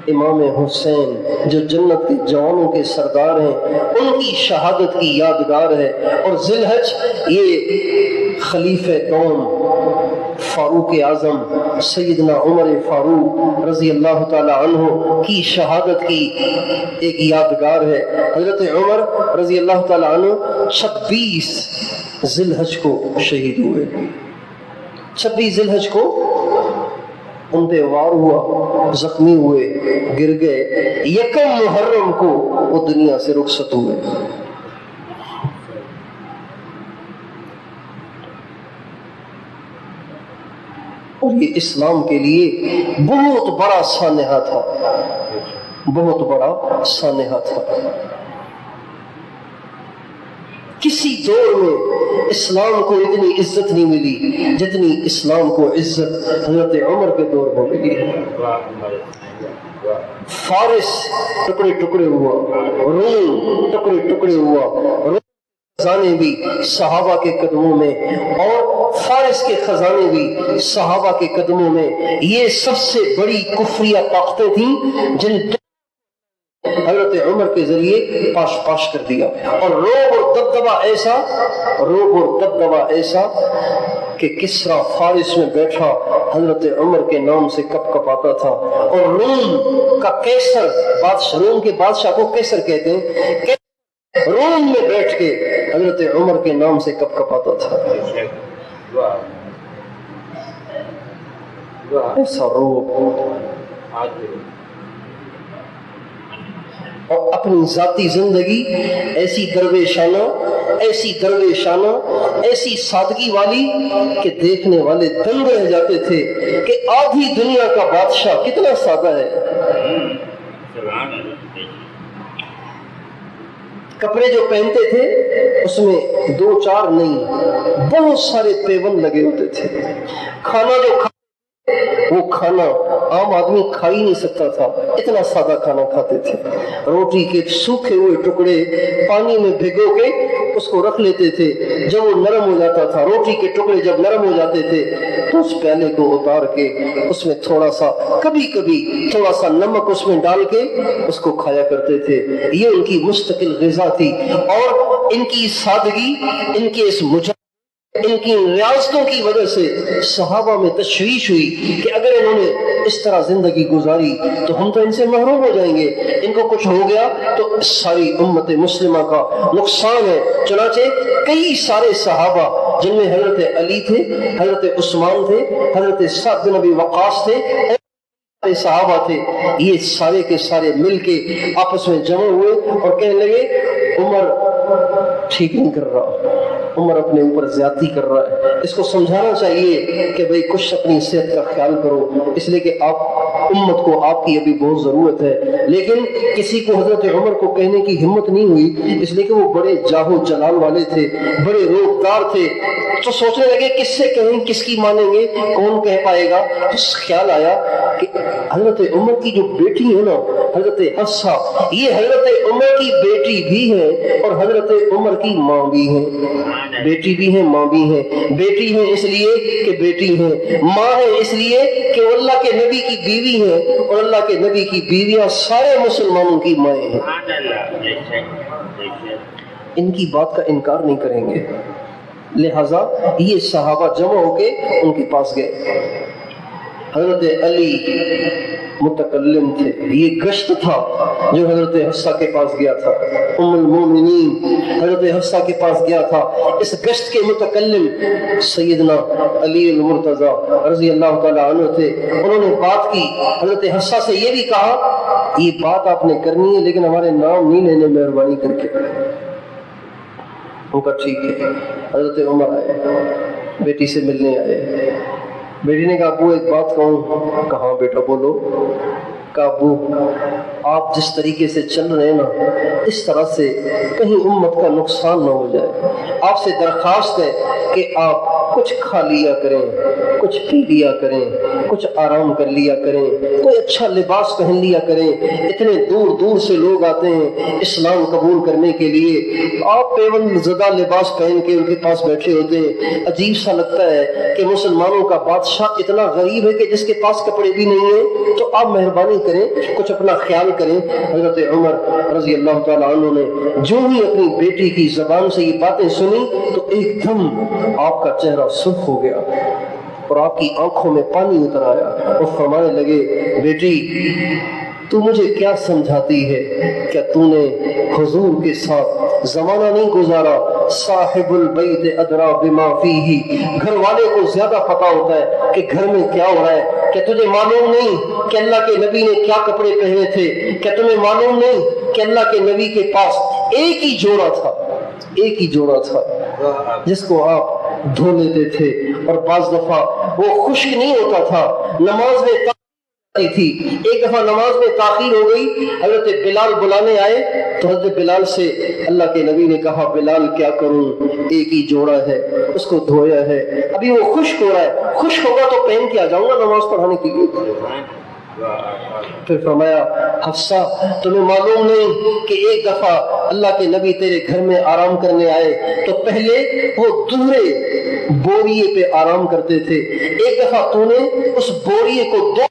امام حسین جو جنت کے جوانوں کے سردار ہیں ان کی شہادت کی یادگار ہے. اور ذی الحج یہ خلیفہ دوم فاروق اعظم سیدنا عمر فاروق رضی اللہ تعالی عنہ کی شہادت کی ایک یادگار ہے. حضرت عمر رضی اللہ تعالی عنہ 26 ذی الحج کو شہید ہوئے. 26 ذی الحج کو ان پہ وار ہوا، زخمی ہوئے، گر گئے. یکم محرم کو وہ دنیا سے رخصت ہوئے. اور یہ اسلام کے لیے بہت بڑا سانحہ تھا، بہت بڑا سانحہ تھا. کسی دور میں اسلام کو اتنی عزت نہیں ملی جتنی اسلام کو عزت حضرت عمر کے دور میں ملی. فارس ٹکڑے ٹکڑے ہوا، روم ٹکڑے ٹکڑے ہوا، روم خزانے بھی صحابہ کے قدموں میں، اور فارس کے خزانے بھی صحابہ کے قدموں میں. یہ سب سے بڑی کفریہ طاقتیں تھیں جن حضرت عمر کے ذریعے پاش کر دیا. اور روب اور دبدبہ ایسا کہ کسرا فارس میں بیٹھا حضرت عمر کے نام سے کپ کپاتا تھا. اور روم کا کیسر بادشاہ، روم کے بادشاہ کو کیسر کہتے ہیں، روم میں بیٹھ کے حضرت عمر کے نام سے کپ کپاتا تھا. ایسا روب. اور اپنی ذاتی زندگی ایسی درویشانہ، ایسی سادگی والی کہ دیکھنے والے دنگ رہ جاتے تھے کہ آدھی دنیا کا بادشاہ کتنا سادہ ہے. کپڑے جو پہنتے تھے اس میں 2-4 نہیں، بہت سارے پیون لگے ہوتے تھے. کھانا جو وہ کھانا عام آدمی کھا ہی نہیں سکتا تھا، اتنا سادہ کھانا کھاتے تھے. روٹی کے سوکھے ہوئے ٹکڑے پانی میں بھگو کے اس کو رکھ لیتے تھے. جب وہ نرم ہو جاتا تھا، روٹی کے ٹکڑے جب نرم ہو جاتے تھے تو اس پیالے کو اتار کے اس میں تھوڑا سا کبھی کبھی تھوڑا سا نمک اس میں ڈال کے اس کو کھایا کرتے تھے. یہ ان کی مستقل غذا تھی. اور ان کی سادگی، ان کے اس ان کی ریاستوں کی وجہ سے صحابہ میں تشویش ہوئی کہ اگر انہوں نے اس طرح زندگی گزاری تو ہم تو ان سے محروم ہو جائیں گے، ان کو کچھ ہو گیا تو ساری امت مسلمہ کا نقصان ہے. چنانچہ کئی سارے صحابہ جن میں حضرت علی تھے، حضرت عثمان تھے، حضرت سعد بن ابی وقاص تھے، صحابہ تھے، یہ سارے کے سارے مل کے آپس میں جمع ہوئے اور کہنے لگے عمر ٹھیک نہیں کر رہا، عمر اپنے اوپر زیادتی کر رہا ہے، اس کو سمجھانا چاہیے کہ بھئی کچھ اپنی صحت کا خیال کرو، اس لیے کہ امت کو آپ کی ابھی بہت ضرورت ہے. لیکن کسی کو حضرت عمر کو کہنے کی ہمت نہیں ہوئی، اس لیے کہ وہ بڑے جاہ و جلال والے تھے، بڑے روزگار تھے. تو سوچنے لگے کس سے کہیں، کس کی مانیں گے، کون کہہ پائے گا. تو خیال آیا کہ حضرت عمر کی جو بیٹی ہے نا حضرت حفصہ، یہ حضرت عمر کی بیٹی بھی ہے اور حضرت عمر کی ماں بھی ہے. بیٹی بھی ہے، ماں بھی ہے. بیٹی ہے اس لیے کہ بیٹی ہے، ماں ہے اس لیے کہ وہ اللہ کے نبی کی بیوی ہے، اور اللہ کے نبی کی بیویاں سارے مسلمانوں کی مائیں ہیں. ان کی بات کا انکار نہیں کریں گے. لہذا یہ صحابہ جمع ہو کے ان کے پاس گئے. حضرت علی متکلم تھے. یہ گشت تھا جو حضرت حفصہ کے پاس گیا تھا، ام المومنین حضرت حفصہ کے پاس گیا تھا. اس گشت کے متکلم سیدنا علی المرتضی رضی اللہ تعالی عنہ تھے. انہوں نے بات کی، حضرت حفصہ سے یہ بھی کہا یہ بات آپ نے کرنی ہے لیکن ہمارے نام نہیں لینے، مہربانی کر کے. ان کا ٹھیک ہے. حضرت عمر آئے، بیٹی سے ملنے آئے. بیٹی نے کہا ابو ایک بات کہوں. کہاں بیٹا بولو. کہا ابو آپ جس طریقے سے چل رہے ہیں نا اس طرح سے کہیں امت کا نقصان نہ ہو جائے. آپ سے درخواست ہے کہ آپ کچھ کھا لیا کریں، کچھ پی لیا کریں، کچھ آرام کر لیا کریں، کوئی اچھا لباس پہن لیا کریں. اتنے دور دور سے لوگ آتے ہیں اسلام قبول کرنے کے لیے، آپ پیون زدہ لباس پہن کے ان کے پاس بیٹھے ہوتے ہیں. عجیب سا لگتا ہے کہ مسلمانوں کا بادشاہ اتنا غریب ہے کہ جس کے پاس کپڑے بھی نہیں ہیں. تو آپ مہربانی کریں، کچھ اپنا خیال کریں. حضرت عمر رضی اللہ تعالیٰ عنہ نے جو ہی اپنی بیٹی کی زبان سے یہ باتیں سنی تو ایک دم آپ کا چہرہ سرخ ہو گیا اور آپ کی آنکھوں میں پانی اتر آیا اور فرمانے لگے بیٹی تو مجھے کیا سمجھاتی ہے؟ کیا تو نے حضور کے ساتھ زمانہ نہیں گزارا؟ صاحب البیت ادرا بما فیہ، گھر والے کو زیادہ پتا ہوتا ہے کہ گھر میں کیا ہو رہا ہے. کیا تجھے معلوم نہیں کہ اللہ کے نبی نے کیا کپڑے پہنے تھے؟ کیا تمہیں معلوم نہیں کہ اللہ کے نبی کے پاس ایک ہی جوڑا تھا، ایک ہی جوڑا تھا جس کو آپ دھو لیتے تھے اور بعض دفعہ وہ خشک نہیں ہوتا تھا، نماز میں تھی. ایک دفعہ نماز میں تاخیر ہو گئی، حضرت بلال بلانے آئے تو حضرت بلال سے اللہ کے نبی نے کہا بلال کیا کروں، ایک ہی جوڑا ہے، اس کو دھویا ہے، ابھی وہ خشک ہو رہا ہے، خشک ہوگا تو پہن کے آ جاؤں گا نماز پڑھانے کے لیے. پھر فرمایا حفصہ تمہیں معلوم نہیں کہ ایک دفعہ اللہ کے نبی تیرے گھر میں آرام کرنے آئے تو پہلے وہ دوہرے بوریے پہ آرام کرتے تھے، ایک دفعہ تو نے اس بوریے کو دو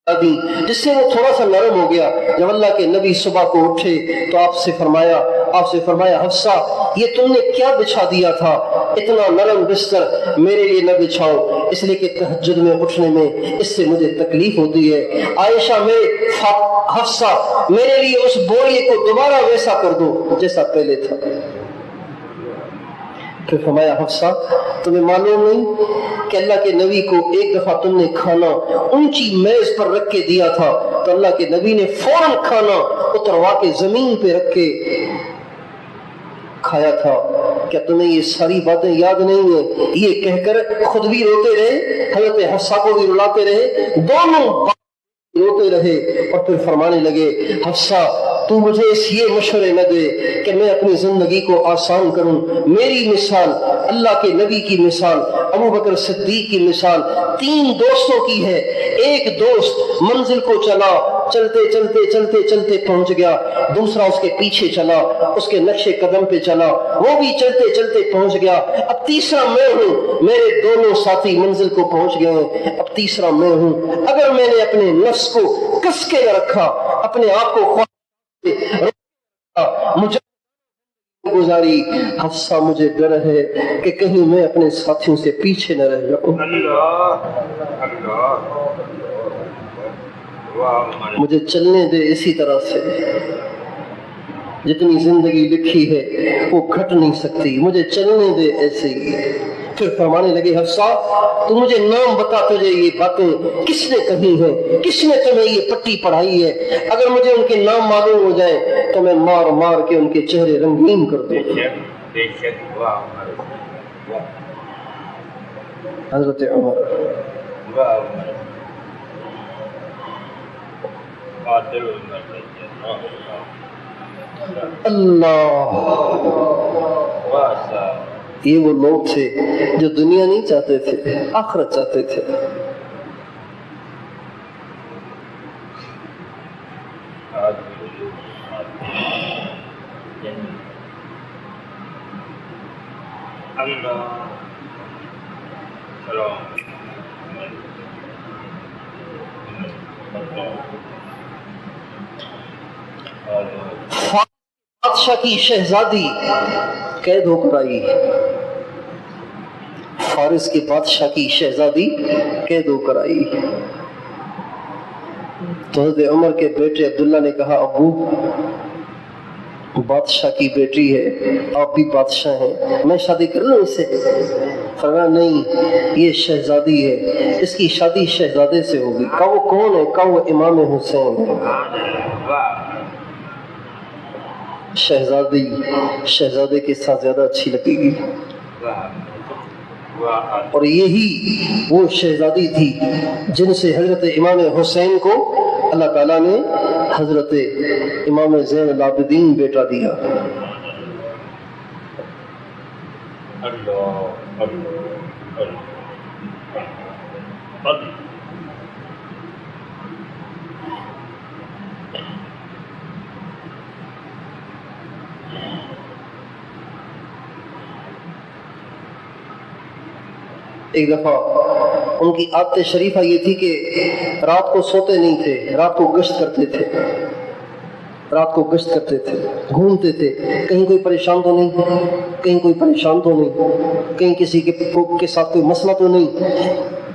دی جس سے وہ تھوڑا سا نرم ہو گیا. جب اللہ کے نبی صبح کو اٹھے تو آپ سے فرمایا حفصہ یہ تم نے کیا بچھا دیا تھا؟ اتنا نرم بستر میرے لیے نہ بچھاؤ، اس لیے کہ تہجد میں اٹھنے میں اس سے مجھے تکلیف ہوتی ہے. عائشہ حفصہ میرے لیے اس بوریے کو دوبارہ ویسا کر دو جیسا پہلے تھا. پھر فرمایا حفصہ تمہیں معلوم نہیں کہ اللہ کے نبی کو ایک دفعہ تم نے کھانا اونچی میز پر رکھ کے دیا تھا تو اللہ کے نبی نے فوراً کھانا اتروا کے زمین پہ رکھ کے کھایا تھا. کیا تمہیں یہ ساری باتیں یاد نہیں ہیں؟ یہ کہہ کر خود بھی روتے رہے، حضرت حفصہ کو بھی رلاتے رہے، دونوں روتے رہے اور پھر فرمانے لگے حفصہ تو مجھے یہ مشورے نہ دے کہ میں اپنی زندگی کو آسان کروں. میری مثال اللہ کے نبی کی مثال، ابو بکر صدیق کی مثال 3 دوستوں کی ہے. ایک دوست منزل کو چلا چلتے چلتے چلتے چلتے پہنچ گیا، دوسرا اس کے پیچھے چلا، اس کے نقش قدم پہ چلا، وہ بھی چلتے چلتے پہنچ گیا، اب تیسرا میں ہوں، میرے دونوں ساتھی منزل کو پہنچ گئے ہیں، اب تیسرا میں ہوں۔ اگر میں نے اپنے نفس کو کس کے نہ رکھا، اپنے آپ کو مجھے گزاری، حفصہ مجھے ڈر ہے کہ کہیں میں اپنے ساتھیوں سے پیچھے نہ رہ جاؤں۔ مجھے چلنے دے اسی طرح سے، جتنی زندگی لکھی ہے وہ گھٹ نہیں سکتی، مجھے چلنے دے ایسے ہی۔ پھر فرمانے لگے حفصہ تو مجھے نام بتا، تجھے یہ باتیں کس نے کہی ہیں، کس نے تمہیں یہ پٹی پڑھائی ہے؟ اگر مجھے ان کے نام معلوم ہو جائیں تو میں مار مار کے ان کے چہرے رنگین کر دوں۔ حضرت عمر اللہ، یہ وہ لوگ تھے جو دنیا نہیں چاہتے تھے، آخرت چاہتے تھے۔ بادشاہ کی شہزادی قید ہو کر آئی، فارس کے بادشاہ کی شہزادی قید ہو کر آئی، تو حضرت عمر کے بیٹے عبداللہ نے کہا ابو بادشاہ کی بیٹی ہے، آپ بھی بادشاہ ہیں، میں شادی کر لوں اس سے؟ فرمایا نہیں، یہ شہزادی ہے، اس کی شادی شہزادے سے ہوگی۔ کہا وہ کون ہے؟ کہا وہ امام حسین ہے۔ شہزادی شہزادے کے ساتھ زیادہ اچھی لگے گی، اور یہی وہ شہزادی تھی جن سے حضرت امام حسین کو اللہ تعالیٰ نے حضرت امام زین العابدین بیٹا دیا۔ ایک دفعہ ان کی عادت شریفہ یہ تھی کہ رات کو سوتے نہیں تھے، رات کو گشت کرتے تھے، رات کو گشت کرتے تھے، گھومتے تھے، کہیں کوئی پریشان تو نہیں، کہیں کوئی پریشان تو نہیں، کہیں کسی کے ساتھ کوئی مسئلہ تو نہیں،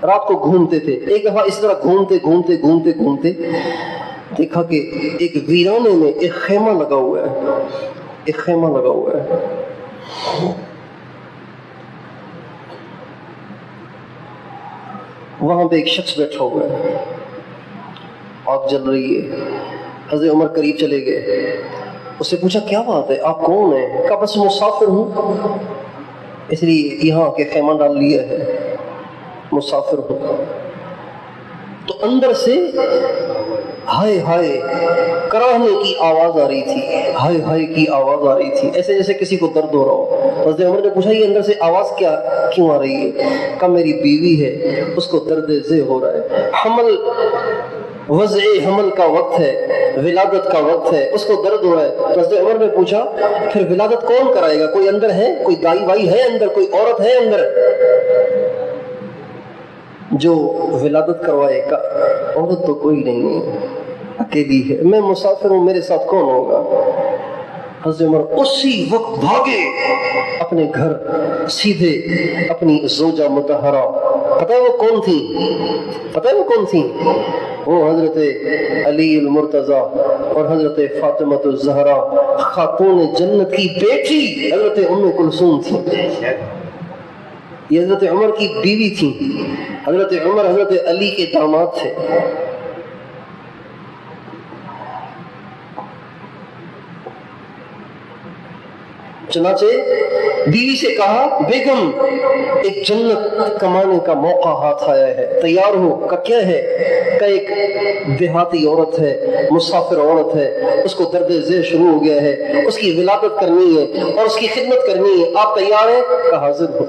رات کو گھومتے تھے۔ ایک دفعہ اس طرح گھومتے گھومتے گھومتے گھومتے دیکھا کہ ایک ویرانے میں ایک خیمہ لگا ہوا ہے، ایک خیمہ لگا ہوا ہے، وہاں پہ ایک شخص بیٹھا ہوا ہے، آگ جل رہی ہے۔ حضرت عمر قریب چلے گئے، اس سے پوچھا کیا بات ہے، آپ کون ہیں؟ کہا بس مسافر ہوں، اس لیے یہاں کے خیمہ ڈال لیا ہے، مسافر ہوں۔ تو اندر سے ہائے ہائے کراہنے کی آواز آ رہی تھی، ہائے ہائے کی آواز آ رہی تھی، ایسے جیسے کسی کو درد ہو رہا ہو۔ حضرت عمر نے پوچھا یہ اندر سے آواز کیوں آ رہی ہے؟ کہا میری بیوی ہے، اس کو درد ذہ ہو رہا ہے، حمل وضع حمل کا وقت ہے، ولادت کا وقت ہے، اس کو درد ہو رہا ہے۔ حضرت عمر نے پوچھا پھر ولادت کون کرائے گا؟ کوئی اندر ہے، کوئی دائی وائی ہے اندر، کوئی عورت ہے اندر جو ولادت کروائے گا؟ عورت تو کوئی نہیں ہے، اکیلی ہے، میں مسافر ہوں، میرے ساتھ کون ہوگا؟ حضرت عمر اسی وقت بھاگے اپنے گھر، سیدھے اپنی زوجہ مطہرہ، پتہ ہے وہ کون تھی؟ پتہ ہے وہ کون تھی؟ وہ حضرت علی المرتضی اور حضرت فاطمہ الزہرا خاتون جنت کی بیٹی حضرت ام کلثوم تھی۔ یہ حضرت عمر کی بیوی تھی۔ حضرت عمر حضرت علی کے داماد تھے۔ چنانچہ بیوی سے کہا بیگم ایک جنت کمانے کا موقع ہاتھ آیا ہے، تیار ہو؟ کہ کیا ہے؟ کہ ایک دیہاتی عورت ہے، مسافر عورت ہے، اس کو درد ذہ شروع ہو گیا ہے، اس کی ولادت کرنی ہے اور اس کی خدمت کرنی ہے، آپ تیار ہیں؟ کہ حاضر ہو۔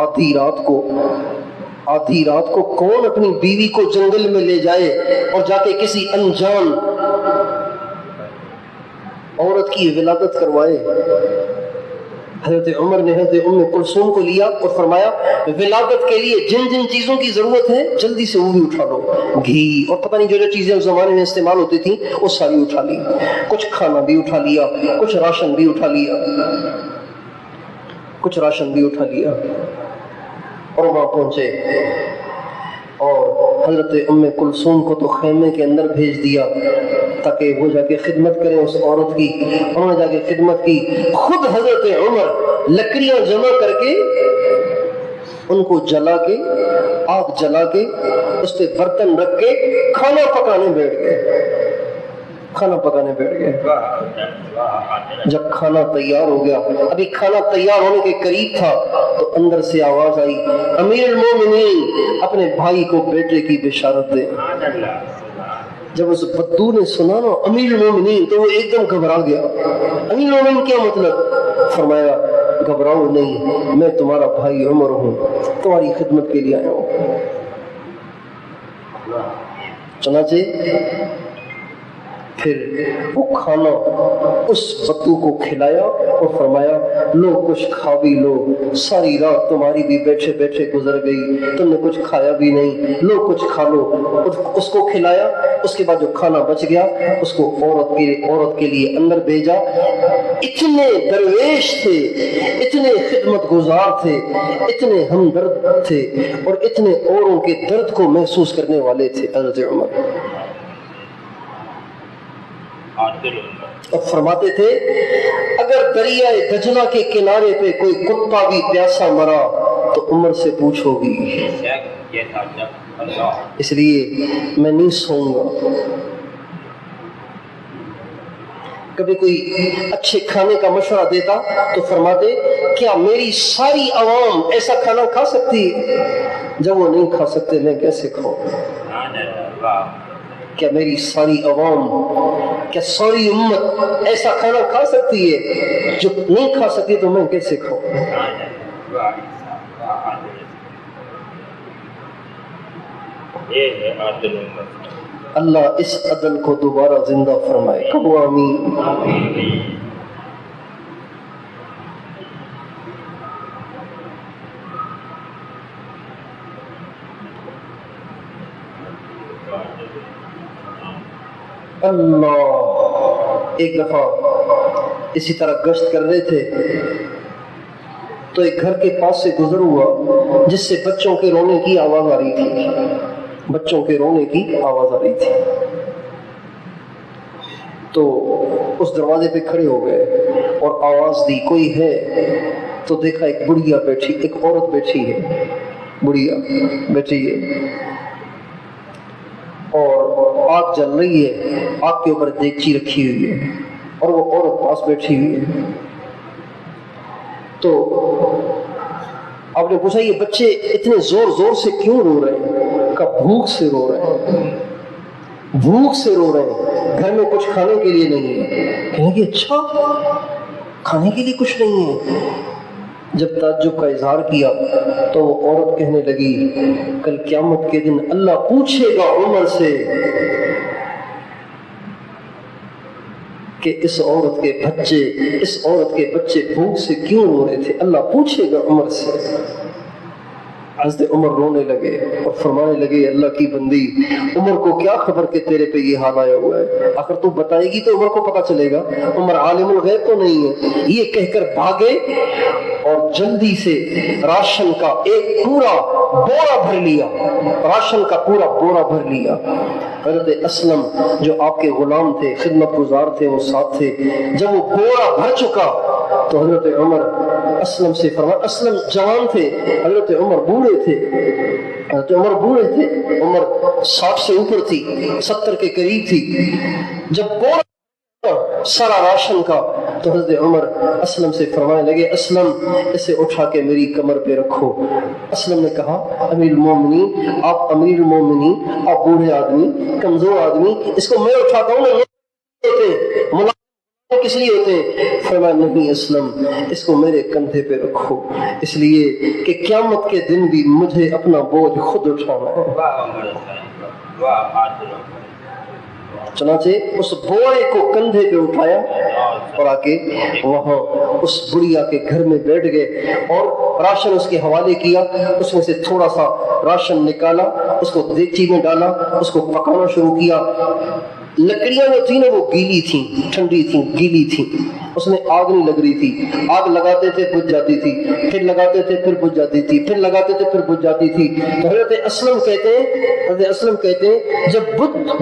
آدھی رات کو آدھی رات کو کون اپنی بیوی کو جنگل میں لے جائے اور جا کے کسی انجان عورت کی ولادت کروائے؟ حضرت عمر نے حضرت ام کلثوم کو لیا اور فرمایا ولادت کے لیے جن جن چیزوں کی ضرورت ہے جلدی سے وہ بھی اٹھا لو، گھی اور پتہ نہیں جو جو چیزیں اس زمانے میں استعمال ہوتی تھیں وہ ساری اٹھا لی، کچھ کھانا بھی اٹھا لیا، کچھ راشن بھی اٹھا لیا، کچھ راشن بھی اٹھا لیا اور وہاں پہنچے اور حضرت ام کلثوم کو تو خیمے کے اندر بھیج دیا تاکہ وہ جا کے خدمت کریں اس عورت کی۔ انہوں نے جا کے خدمت کی، خود حضرت عمر لکڑیاں جمع کر کے ان کو جلا کے، آگ جلا کے اس پہ برتن رکھ کے کھانا پکانے بیٹھ گئے، کھانا پکانے بیٹھ گئے۔ جب کھانا تیار ہو گیا، ابھی کھانا تیار ہونے کے قریب تھا تو اندر سے آواز آئی امیر المومنین اپنے بھائی کو بیٹے کی بشارت دے۔ جب اس بدو نے سنا نا امیر المومنین تو وہ ایک دم گھبرا گیا۔ امیر المومنین کیا مطلب؟ فرمایا گھبراؤ نہیں، میں تمہارا بھائی عمر ہوں، تمہاری خدمت کے لیے آیا ہوں۔ چنانچہ پھر وہ کھانا اس بدو کو کھلایا اور فرمایا لو کچھ کھا بھی لو، ساری رات تمہاری بھی بیٹھے بیٹھے گزر گئی، تم نے کچھ کھایا بھی نہیں، لو کچھ کھا لو۔ اس کو کھلایا، اس کے بعد جو کھانا بچ گیا اس کو عورت کے لیے اندر بھیجا۔ اتنے درویش تھے، اتنے خدمت گزار تھے، اتنے ہمدرد تھے اور اتنے اوروں کے درد کو محسوس کرنے والے تھے حضرت عمر۔ اور فرماتے تھے اگر دریائے دجلہ کے کنارے پہ کوئی کتا بھی پیاسا مرا تو عمر سے پوچھو گی، اس لیے میں نہیں سوؤں گا۔ کبھی کوئی اچھے کھانے کا مشورہ دیتا تو فرماتے کیا میری ساری عوام ایسا کھانا کھا سکتی ہے؟ جب وہ نہیں کھا سکتے میں کیسے کھاؤں؟ کیا میری ساری عوام، کیا ساری امت ایسا کھانا کھا سکتی ہے؟ جو نہیں کھا سکتی تو میں کیسے کھاؤں؟ اللہ اس عدل کو دوبارہ زندہ فرمائے، کہو آمین۔ اللہ ایک دفعہ اسی طرح گشت کر رہے تھے تو ایک گھر کے پاس سے گزر ہوا جس سے بچوں کے رونے کی آواز آ رہی تھی، بچوں کے رونے کی آواز آ رہی تھی۔ تو اس دروازے پہ کھڑے ہو گئے اور آواز دی کوئی ہے؟ تو دیکھا ایک بڑھیا بیٹھی، ایک عورت بیٹھی ہے، بڑھیا بیٹھی ہے اور آگ جل رہی ہے، آگ کے اوپر دیگچی رکھی ہوئی ہے اور وہ عورت پاس بیٹھی ہوئی ہے۔ تو آپ نے پوچھا یہ بچے اتنے زور زور سے کیوں رو رہے ہیں؟ کہ بھوک سے رو رہے ہیں، بھوک سے رو رہے ہیں، گھر میں کچھ کھانے کے لیے نہیں ہے۔ کہنے کہ اچھا کھانے کے لیے کچھ نہیں ہے؟ جب تعجب کا اظہار کیا تو وہ عورت کہنے لگی کل قیامت کے دن اللہ پوچھے گا عمر سے کہ اس عورت کے بچے بھوک سے کیوں رو رہے تھے، اللہ پوچھے گا عمر سے۔ حضرت عمر رونے لگے اور فرمانے لگے اللہ کی بندی، عمر کو کیا خبر کہ تیرے پہ یہ حال آیا ہوا ہے، اگر تو بتائے گی تو عمر کو پتا چلے گا، عمر عالم الغیب تو نہیں ہے۔ یہ کہہ کر بھاگے اور جلدی سے راشن کا ایک پورا بورا بھر لیا، راشن کا پورا بورا بھر لیا۔ حضرت اسلم جو آپ کے غلام تھے، خدمت گزار تھے، وہ ساتھ تھے۔ جب وہ بورا بھر چکا تو حضرت عمر اسلم سے فرمایا، اسلم جوان تھے، حضرت عمر بوڑھے تھے، حضرت عمر بوڑھے تھے، عمر 60 سے اوپر تھی، 70 کے قریب تھی۔ جب بورا سارا راشن کا تو حضرت عمر اسلم سے فرمانے لگے اسلم اسے اٹھا کے میری کمر پہ رکھو۔ اسلم نے کہا امیر المومنین، آپ امیر المومنین، آپ بوڑھے آدمی، کمزور آدمی، اس کو میں اٹھاتا ہوں، کس لیے ہوتے ہیں؟ فرمایا نہیں اسلم، اس کو میرے کندھے پہ رکھو، اس لیے کہ قیامت کے دن بھی مجھے اپنا بوجھ خود اٹھانا ہے۔ چنانچہ اس بوئے کو کندھے پہ اٹھایا اور آ کے وہاں اس بڑھیا کے گھر میں بیٹھ گئے اور راشن اس کے حوالے کیا، اس میں سے تھوڑا سا راشن نکالا، اس کو دیگچی میں ڈالا، اس کو پکانا شروع کیا۔ لکڑیاں جو تھیں نا وہ گیلی تھیں، ٹھنڈی تھیں، گیلی تھیں، اس میں آگ نہیں لگ رہی تھی، آگ لگاتے تھے بجھ جاتی تھی، پھر لگاتے تھے پھر بجھ جاتی تھی، پھر لگاتے تھے پھر بجھ جاتی تھی۔ تو حضرت اسلم کہتے ہیں جب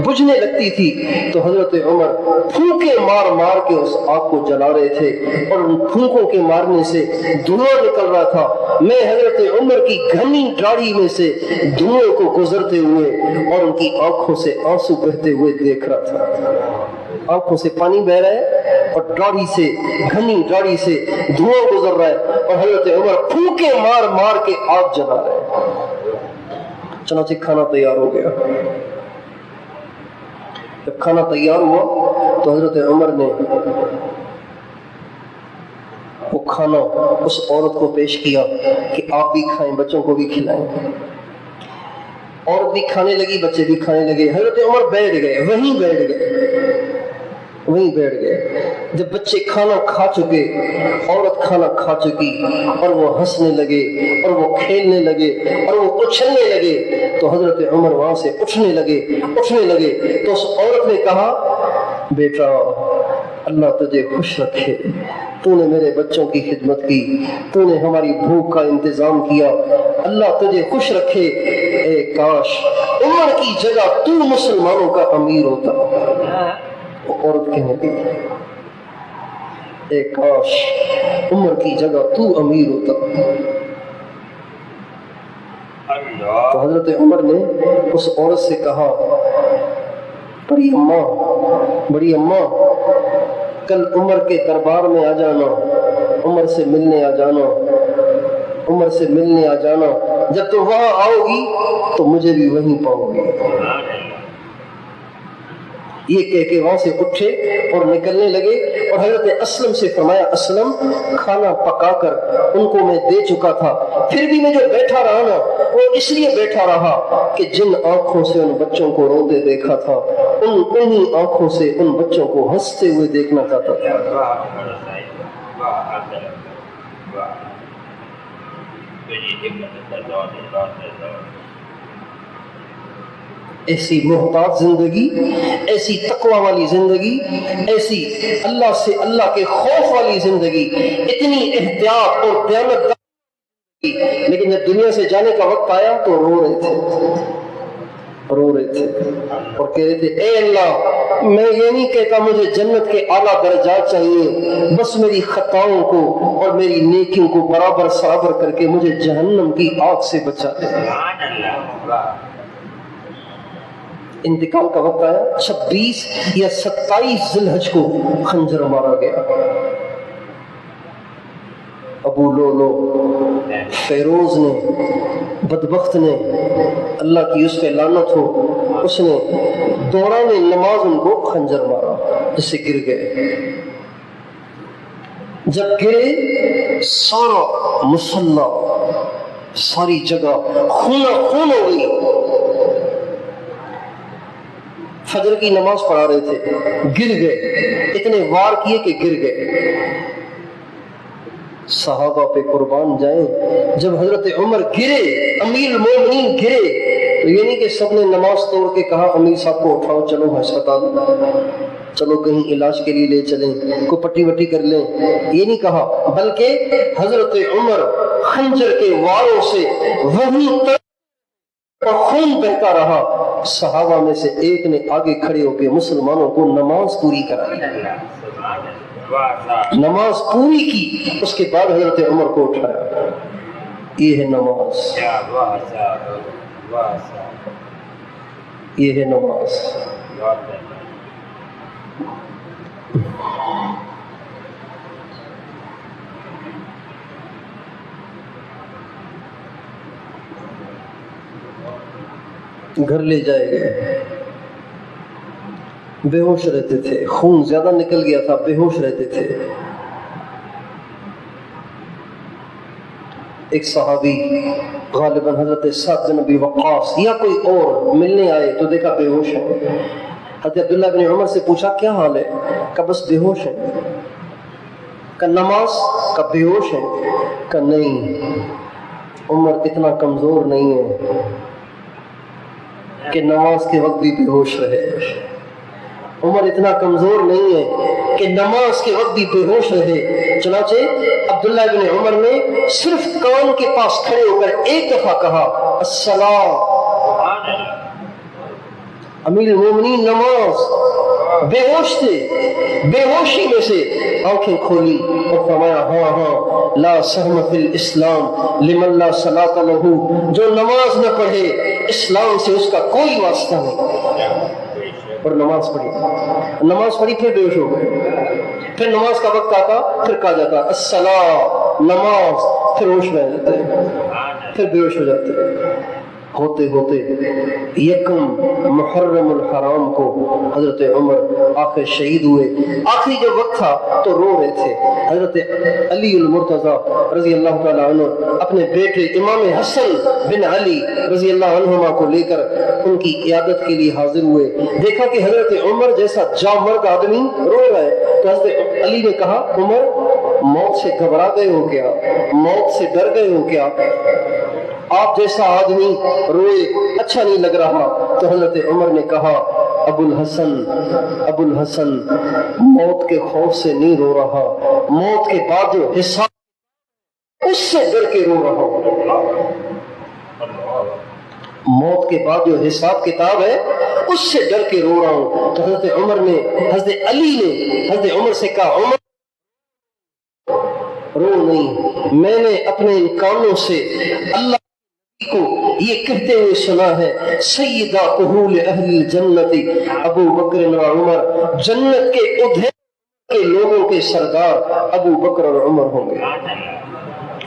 بجھنے لگتی تھی تو حضرت عمر پھونکے مار مار کے اس آگ کو جلا رہے تھے اور ان پھونکوں کے مارنے سے دھواں نکل رہا تھا۔ میں حضرت عمر کی گھنی داڑھی میں سے دھوئیں کو گزرتے ہوئے اور ان کی آنکھوں سے آنسو بہتے ہوئے دیکھ رہا تھا۔ آنکھوں سے پانی بہ رہا ہے اور داڑھی سے، گھنی داڑھی سے دھواں گزر رہا ہے اور حضرت عمر پھونکے مار مار کے آگ جلا رہے ہیں۔ چنانچہ کھانا تیار ہو گیا۔ جب کھانا تیار ہوا تو حضرت عمر نے وہ کھانا اس عورت کو پیش کیا کہ آپ بھی کھائیں، بچوں کو بھی کھلائیں۔ عورت بھی کھانے لگی، بچے بھی کھانے لگے۔ حضرت عمر بیٹھ گئے، وہیں بیٹھ گئے۔ جب بچے کھانا کھا چکے، عورت کھانا کھا چکی اور وہ ہنسنے لگے اور وہ کھیلنے لگے اور وہ اچھلنے لگے تو حضرت عمر وہاں سے اٹھنے لگے تو اس عورت نے کہا بیٹا اللہ تجھے خوش رکھے، تو نے میرے بچوں کی خدمت کی، تو نے ہماری بھوک کا انتظام کیا، اللہ تجھے خوش رکھے۔ اے کاش عمر کی جگہ تو مسلمانوں کا امیر ہوتا۔ وہ عورت کہنے لگی اے کاش عمر کی جگہ تو امیر ہوتا۔ تو حضرت عمر نے اس عورت سے کہا بڑی اماں کل عمر کے دربار میں آ جانا، عمر سے ملنے آ جانا، جب تم وہاں آؤ گی تو مجھے بھی وہیں پاؤ گی۔ یہ کہہ کے وہاں سے اٹھے اور نکلنے لگے اور حضرت اسلم سے فرمایا اسلم کھانا پکا کر ان کو میں دے چکا تھا، پھر بھی میں جو بیٹھا رہا نا وہ اس لیے بیٹھا رہا کہ جن آنکھوں سے ان بچوں کو روتے دیکھا تھا انہی آنکھوں سے ان بچوں کو ہنستے ہوئے دیکھنا چاہتا تھا۔ ایسی محتاط زندگی، ایسی تقوی والی زندگی، ایسی اللہ سے اللہ کے خوف والی زندگی، اتنی احتیاط اور دیانت، لیکن جب دنیا سے جانے کا وقت آیا تو رو رہے تھے اور کہہ رہے تھے اے اللہ میں یہ نہیں کہتا مجھے جنت کے اعلیٰ درجات چاہیے، بس میری خطاؤں کو اور میری نیکیوں کو برابر کر کے مجھے جہنم کی آگ سے بچا دے۔ انتقال کا وقت آیا، 26 یا 27 ذی الحج کو خنجر مارا گیا۔ ابو لولو فیروز نے، بدبخت نے، اللہ کی اس پہ لعنت ہو، اس نے دوران نماز ان کو خنجر مارا جس سے گر گئے۔ جب گرے سارا مصلی، ساری جگہ خون ہو گئی۔ فجر کی نماز پڑھا رہے تھے، گر گئے، اتنے وار کیے کہ گر گئے۔ صحابہ پہ قربان جائیں، جب حضرت عمر گرے، امیر المومنین گرے، تو یہ نہیں کہ سب نے نماز توڑ کے کہا امیر صاحب کو اٹھاؤ چلو ہسپتال، چلو کہیں علاج کے لیے لے چلیں، کوئی پٹی وٹی کر لیں، یہ نہیں کہا، بلکہ حضرت عمر خنجر کے واروں سے وہیں اور خون بہتا رہا۔ صحابہ میں سے ایک نے آگے کھڑے ہو کے مسلمانوں کو نماز پوری کرائی، نماز پوری کی، اس کے بعد حضرت عمر کو اٹھایا۔ یہ ہے نماز، یہ ہے نماز۔ گھر لے جائے گئے، بے ہوش رہتے تھے، خون زیادہ نکل گیا تھا، بے ہوش رہتے تھے۔ ایک صحابی غالباً حضرت سعد بن ابی وقاص یا کوئی اور ملنے آئے تو دیکھا بے ہوش ہے۔ حضرت عبداللہ بن عمر سے پوچھا کیا حال ہے؟ کہ بس بے ہوش ہے۔ کہ نماز؟ کہ بے ہوش ہے۔ کہ نہیں، عمر اتنا کمزور نہیں ہے کہ نماز کے وقت بھی بے ہوش رہے، عمر اتنا کمزور نہیں ہے کہ نماز کے وقت بھی بے ہوش رہے۔ چنانچہ عبداللہ بن عمر نے صرف کان کے پاس کھڑے ہو کر ایک دفعہ کہا الصلاۃ، امیر المومنین نماز۔ بے ہوش تھے، بے ہوشی میں سے آنکھیں کھولی اور فرمایا ہاں ہاں لا سہم فی الاسلام لمن لا صلاۃ لہ، جو نماز نہ پڑھے اسلام سے اس کا کوئی واسطہ نہیں۔ اور نماز پڑھی پھر بے ہوش ہو گئے۔ پھر نماز کا وقت آتا، پھر کہا جاتا الصلاۃ، نماز، پھر ہوش میں آ جاتے، پھر بے ہوش ہو جاتے۔ ہوتے ہوتے یکم محرم الحرام کو حضرت عمر آخر شہید ہوئے۔ آخری جب وقت تھا تو رو رہے تھے۔ حضرت علی المرتضیٰ رضی اللہ تعالیٰ عنہ اپنے بیٹے امام حسن بن علی رضی اللہ عنہما کو لے کر ان کی عیادت کے لیے حاضر ہوئے۔ دیکھا کہ حضرت عمر جیسا جامرد آدمی رو رہا ہے، تو حضرت علی نے کہا عمر موت سے گھبرا گئے ہو کیا؟ موت سے ڈر گئے ہو کیا؟ آپ جیسا آدمی روئے اچھا نہیں لگ رہا۔ تو حضرت عمر نے کہا ابو الحسن موت کے خوف سے نہیں رو رہا، موت کے بعد جو حساب اس سے ڈر کے رو رہا ہوں، موت کے بعد جو حساب کتاب ہے اس سے ڈر کے رو رہا ہوں۔ تو حضرت علی نے حضرت عمر سے کہا عمر رو نہیں، میں نے اپنے ان کانوں سے اللہ کو یہ کہتے ہوئے سنا ہے سیدہ کہول اہل الجنت ابو بکر و عمر، جنت کے ادھر کے لوگوں کے سردار ابو بکر اور عمر ہوں گے۔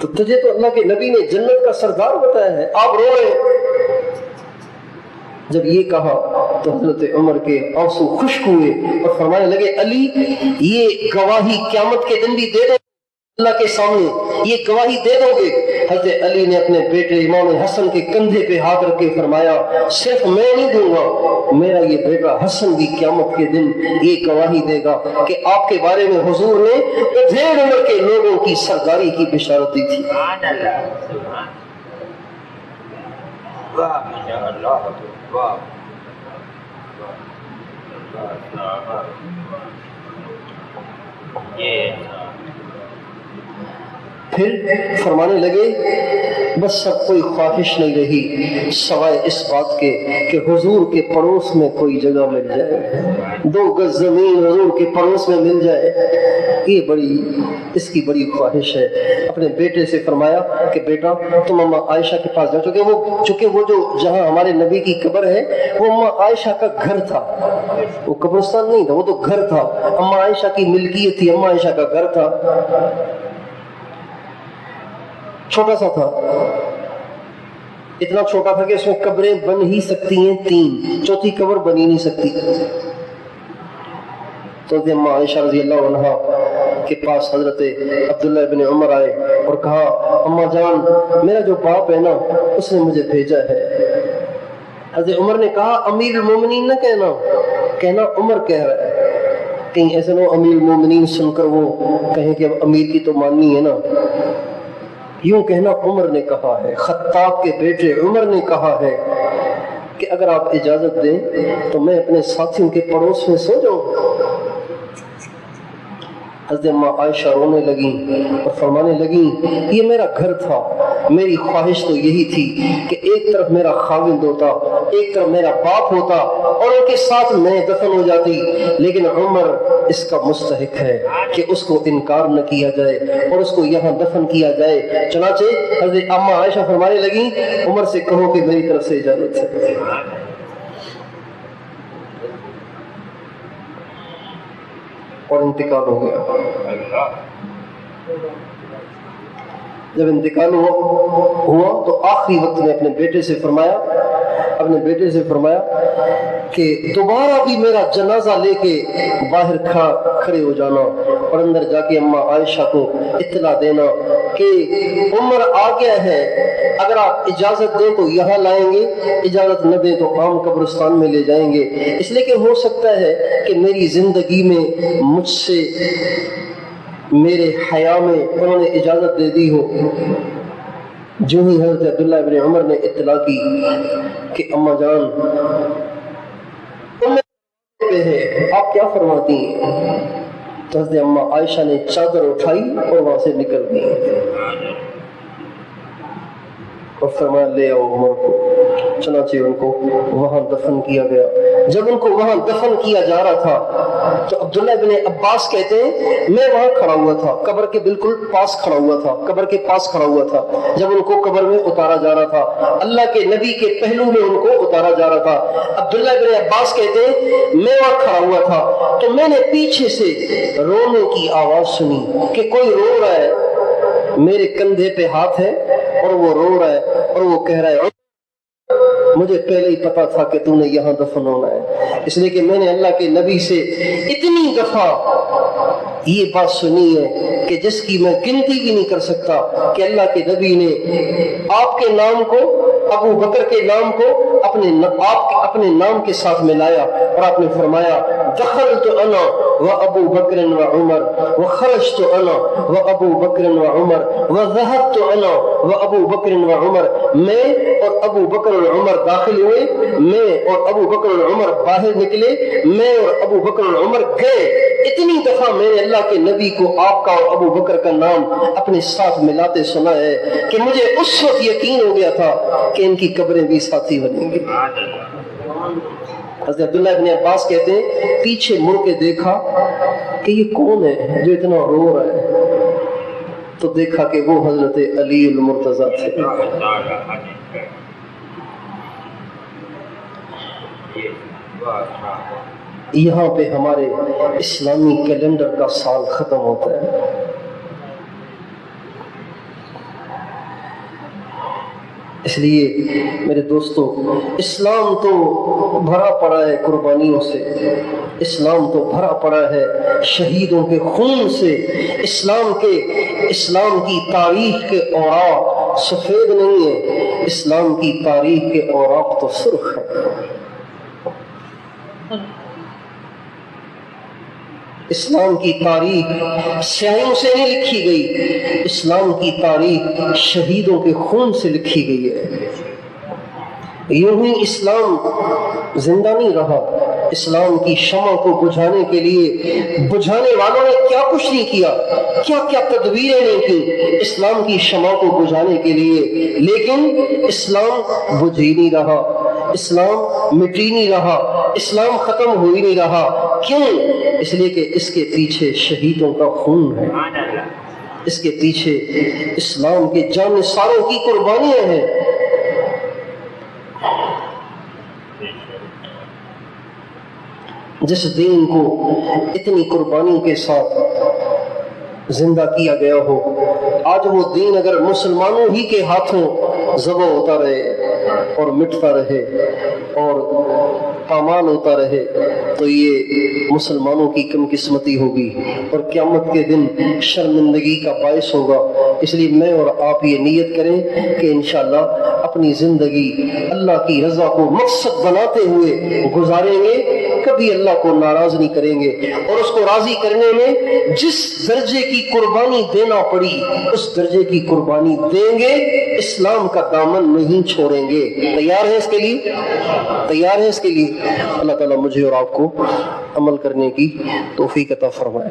تو تجھے تو اللہ کے نبی نے جنت کا سردار بتایا ہے، آپ رو رہے۔ جب یہ کہا تو حضرت عمر کے آنسو خشک ہوئے اور فرمانے لگے علی یہ گواہی قیامت کے دن بھی دے دو اللہ کے سامنے، یہ گواہی دے دو گے؟ حضرت علی نے اپنے بیٹے امام حسن کے کندھے پہ ہاتھ رکھ کے فرمایا صرف میں نہیں دوں گا، میرا یہ بیٹا حسن بھی قیامت کے دن یہ گواہی دے گا کہ آپ کے بارے میں حضور نے ادھیڑ عمر کے لوگوں کی سرداری کی بشارت دی تھی۔ پھر فرمانے لگے بس سب کوئی خواہش نہیں رہی سوائے اس بات کے کہ حضور کے پڑوس میں کوئی جگہ مل جائے، 2 گز زمین حضور کے پڑوس میں مل جائے، یہ اس کی بڑی خواہش ہے۔ اپنے بیٹے سے فرمایا کہ بیٹا تم اماں عائشہ کے پاس جاؤ، چونکہ وہ جو جہاں ہمارے نبی کی قبر ہے وہ اماں عائشہ کا گھر تھا، وہ قبرستان نہیں تھا، وہ تو گھر تھا، اماں عائشہ کی ملکیت تھی، اماں عائشہ کا گھر تھا، چھوٹا سا تھا، اتنا چھوٹا تھا کہ اس میں قبریں بن ہی سکتی ہیں 3، چوتھی قبر بنی نہیں سکتی۔ تو اماں عائشہ رضی اللہ عنہا کے پاس حضرت عبداللہ بن عمر آئے اور کہا اماں جان میرا جو باپ ہے نا اس نے مجھے بھیجا ہے۔ حضرت عمر نے کہا امیر المومنین نہ کہنا عمر کہہ رہا ہے، کہیں ایسے نہ امیر المومنین سن کر وہ کہیں کہ امیر کی تو ماننی ہے نا، یوں کہنا عمر نے کہا ہے، خطاب کے بیٹے عمر نے کہا ہے کہ اگر آپ اجازت دیں تو میں اپنے ساتھیوں کے پڑوس میں سو جاؤں۔ حضرت اماں عائشہ رونے لگیں اور فرمانے لگیں یہ میرا گھر تھا، میری خواہش تو یہی تھی کہ ایک طرف میرا خاوند ہوتا، ایک طرف میرا باپ ہوتا اور ان کے ساتھ میں دفن ہو جاتی، لیکن عمر اس کا مستحق ہے کہ اس کو انکار نہ کیا جائے اور اس کو یہاں دفن کیا جائے۔ چنانچہ حضرت اماں عائشہ فرمانے لگیں عمر سے کہو کہ میری طرف سے اجازت ہے۔ اور انتقال ہو گیا۔ جب انتقال ہوا تو آخری وقت میں اپنے بیٹے سے فرمایا اپنے بیٹے سے فرمایا کہ دوبارہ بھی میرا جنازہ لے کے باہر کھڑے ہو جانا اور اندر جا کے اماں عائشہ کو اطلاع دینا کہ عمر آ گیا ہے، اگر آپ اجازت دیں تو یہاں لائیں گے، اجازت نہ دیں تو عام قبرستان میں لے جائیں گے، اس لیے کہ ہو سکتا ہے کہ میری زندگی میں مجھ سے میرے حیا میں انہوں نے اجازت دے دی ہو۔ جو ہی حضرت عبداللہ ابن عمر نے اطلاع کی کہ اماں جان پہ ہے، آپ کیا فرماتی ہیں؟ تو حضرت اماں عائشہ نے چادر اٹھائی اور وہاں سے نکل گئی اور فرمایا لے آؤ عمر کو۔ چنانچہ ان کو وہاں دفن کیا گیا۔ جب ان کو وہاں دفن کیا جا رہا تھا تو عبداللہ بن عباس کہتے ہیں میں وہاں کھڑا ہوا تھا، قبر کے بالکل پاس کھڑا ہوا تھا، قبر کے پاس کھڑا ہوا تھا جب ان کو قبر میں اتارا جا رہا تھا، اللہ کے نبی کے پہلو میں ان کو اتارا جا رہا تھا۔ عبداللہ بن عباس کہتے ہیں میں وہاں کھڑا ہوا تھا تو میں نے پیچھے سے رونے کی آواز سنی کہ کوئی رو رہا ہے، میرے کندھے پہ ہاتھ ہے اور وہ رو رہا ہے اور وہ کہہ رہا ہے مجھے پہلے ہی پتا تھا کہ تو نے یہاں دفن ہونا ہے، اس لیے کہ میں نے اللہ کے نبی سے اتنی دفعہ یہ بات سنی ہے کہ جس کی میں گنتی بھی نہیں کر سکتا کہ اللہ کے نبی نے آپ کے نام کو، ابو بکر کے نام کو اپنے نام کے ساتھ ملایا اور آپ نے فرمایا دخلت انا و ابو بکر و عمر وخرجت انا و ابو بکر و عمر وذهبت انا و ابو بکر و عمر، میں اور ابو بکر و عمر داخل ہوئے، میں اور ابو بکر و عمر باہر نکلے، میں اور ابو بکر و عمر گئے۔ اتنی دفعہ میں نے اللہ کے نبی کو آپ کا اور ابو بکر کا نام اپنے ساتھ ملاتے سنا ہے کہ مجھے اس وقت یقین ہو گیا تھا کہ ان کی قبریں بھی ساتھی بنیں گی۔ حضرت عبداللہ ابن عباس کہتے ہیں پیچھے مڑ کے دیکھا کہ یہ کون ہے جو اتنا رو رہا ہے، تو دیکھا کہ وہ حضرت علی المرتضیٰ تھے۔ یہاں پہ ہمارے اسلامی کیلنڈر کا سال ختم ہوتا ہے۔ اس لیے میرے دوستو اسلام تو بھرا پڑا ہے قربانیوں سے، اسلام تو بھرا پڑا ہے شہیدوں کے خون سے، اسلام کی تاریخ کے اوراق سفید نہیں ہے، اسلام کی تاریخ کے اوراق تو سرخ ہے۔ اسلام کی تاریخ سیاہوں سے نہیں لکھی گئی، اسلام کی تاریخ شہیدوں کے خون سے لکھی گئی ہے۔ یوں ہی اسلام زندہ نہیں رہا، اسلام کی شمع کو بجھانے کے لیے بجھانے والوں نے کیا کچھ نہیں کیا، کیا کیا تدبیریں نہیں کی اسلام کی شمع کو بجھانے کے لیے، لیکن اسلام بجھ ہی نہیں رہا، اسلام مٹی نہیں رہا، اسلام ختم ہو ہی نہیں رہا۔ کیوں؟ اس لیے کہ اس کے پیچھے شہیدوں کا خون ہے، اس کے پیچھے اسلام کے جانثاروں کی قربانیاں ہیں۔ جس دین کو اتنی قربانی کے ساتھ زندہ کیا گیا ہو، آج وہ دین اگر مسلمانوں ہی کے ہاتھوں ذبح ہوتا رہے اور مٹتا رہے اور پامال ہوتا رہے تو یہ مسلمانوں کی کم قسمتی ہوگی اور قیامت کے دن شرمندگی کا باعث ہوگا۔ اس لیے میں اور آپ یہ نیت کریں کہ انشاءاللہ اپنی زندگی اللہ کی رضا کو مقصد بناتے ہوئے گزاریں گے، کبھی اللہ کو ناراض نہیں کریں گے، اور اس کو راضی کرنے میں جس درجے کی قربانی دینا پڑی اس درجے کی قربانی دیں گے، اسلام کا دامن نہیں چھوڑیں گے۔ تیار ہیں اس کے لیے؟ تیار ہیں اس کے لیے؟ اللہ تعالیٰ مجھے اور آپ کو عمل کرنے کی توفیق عطا فرمائے۔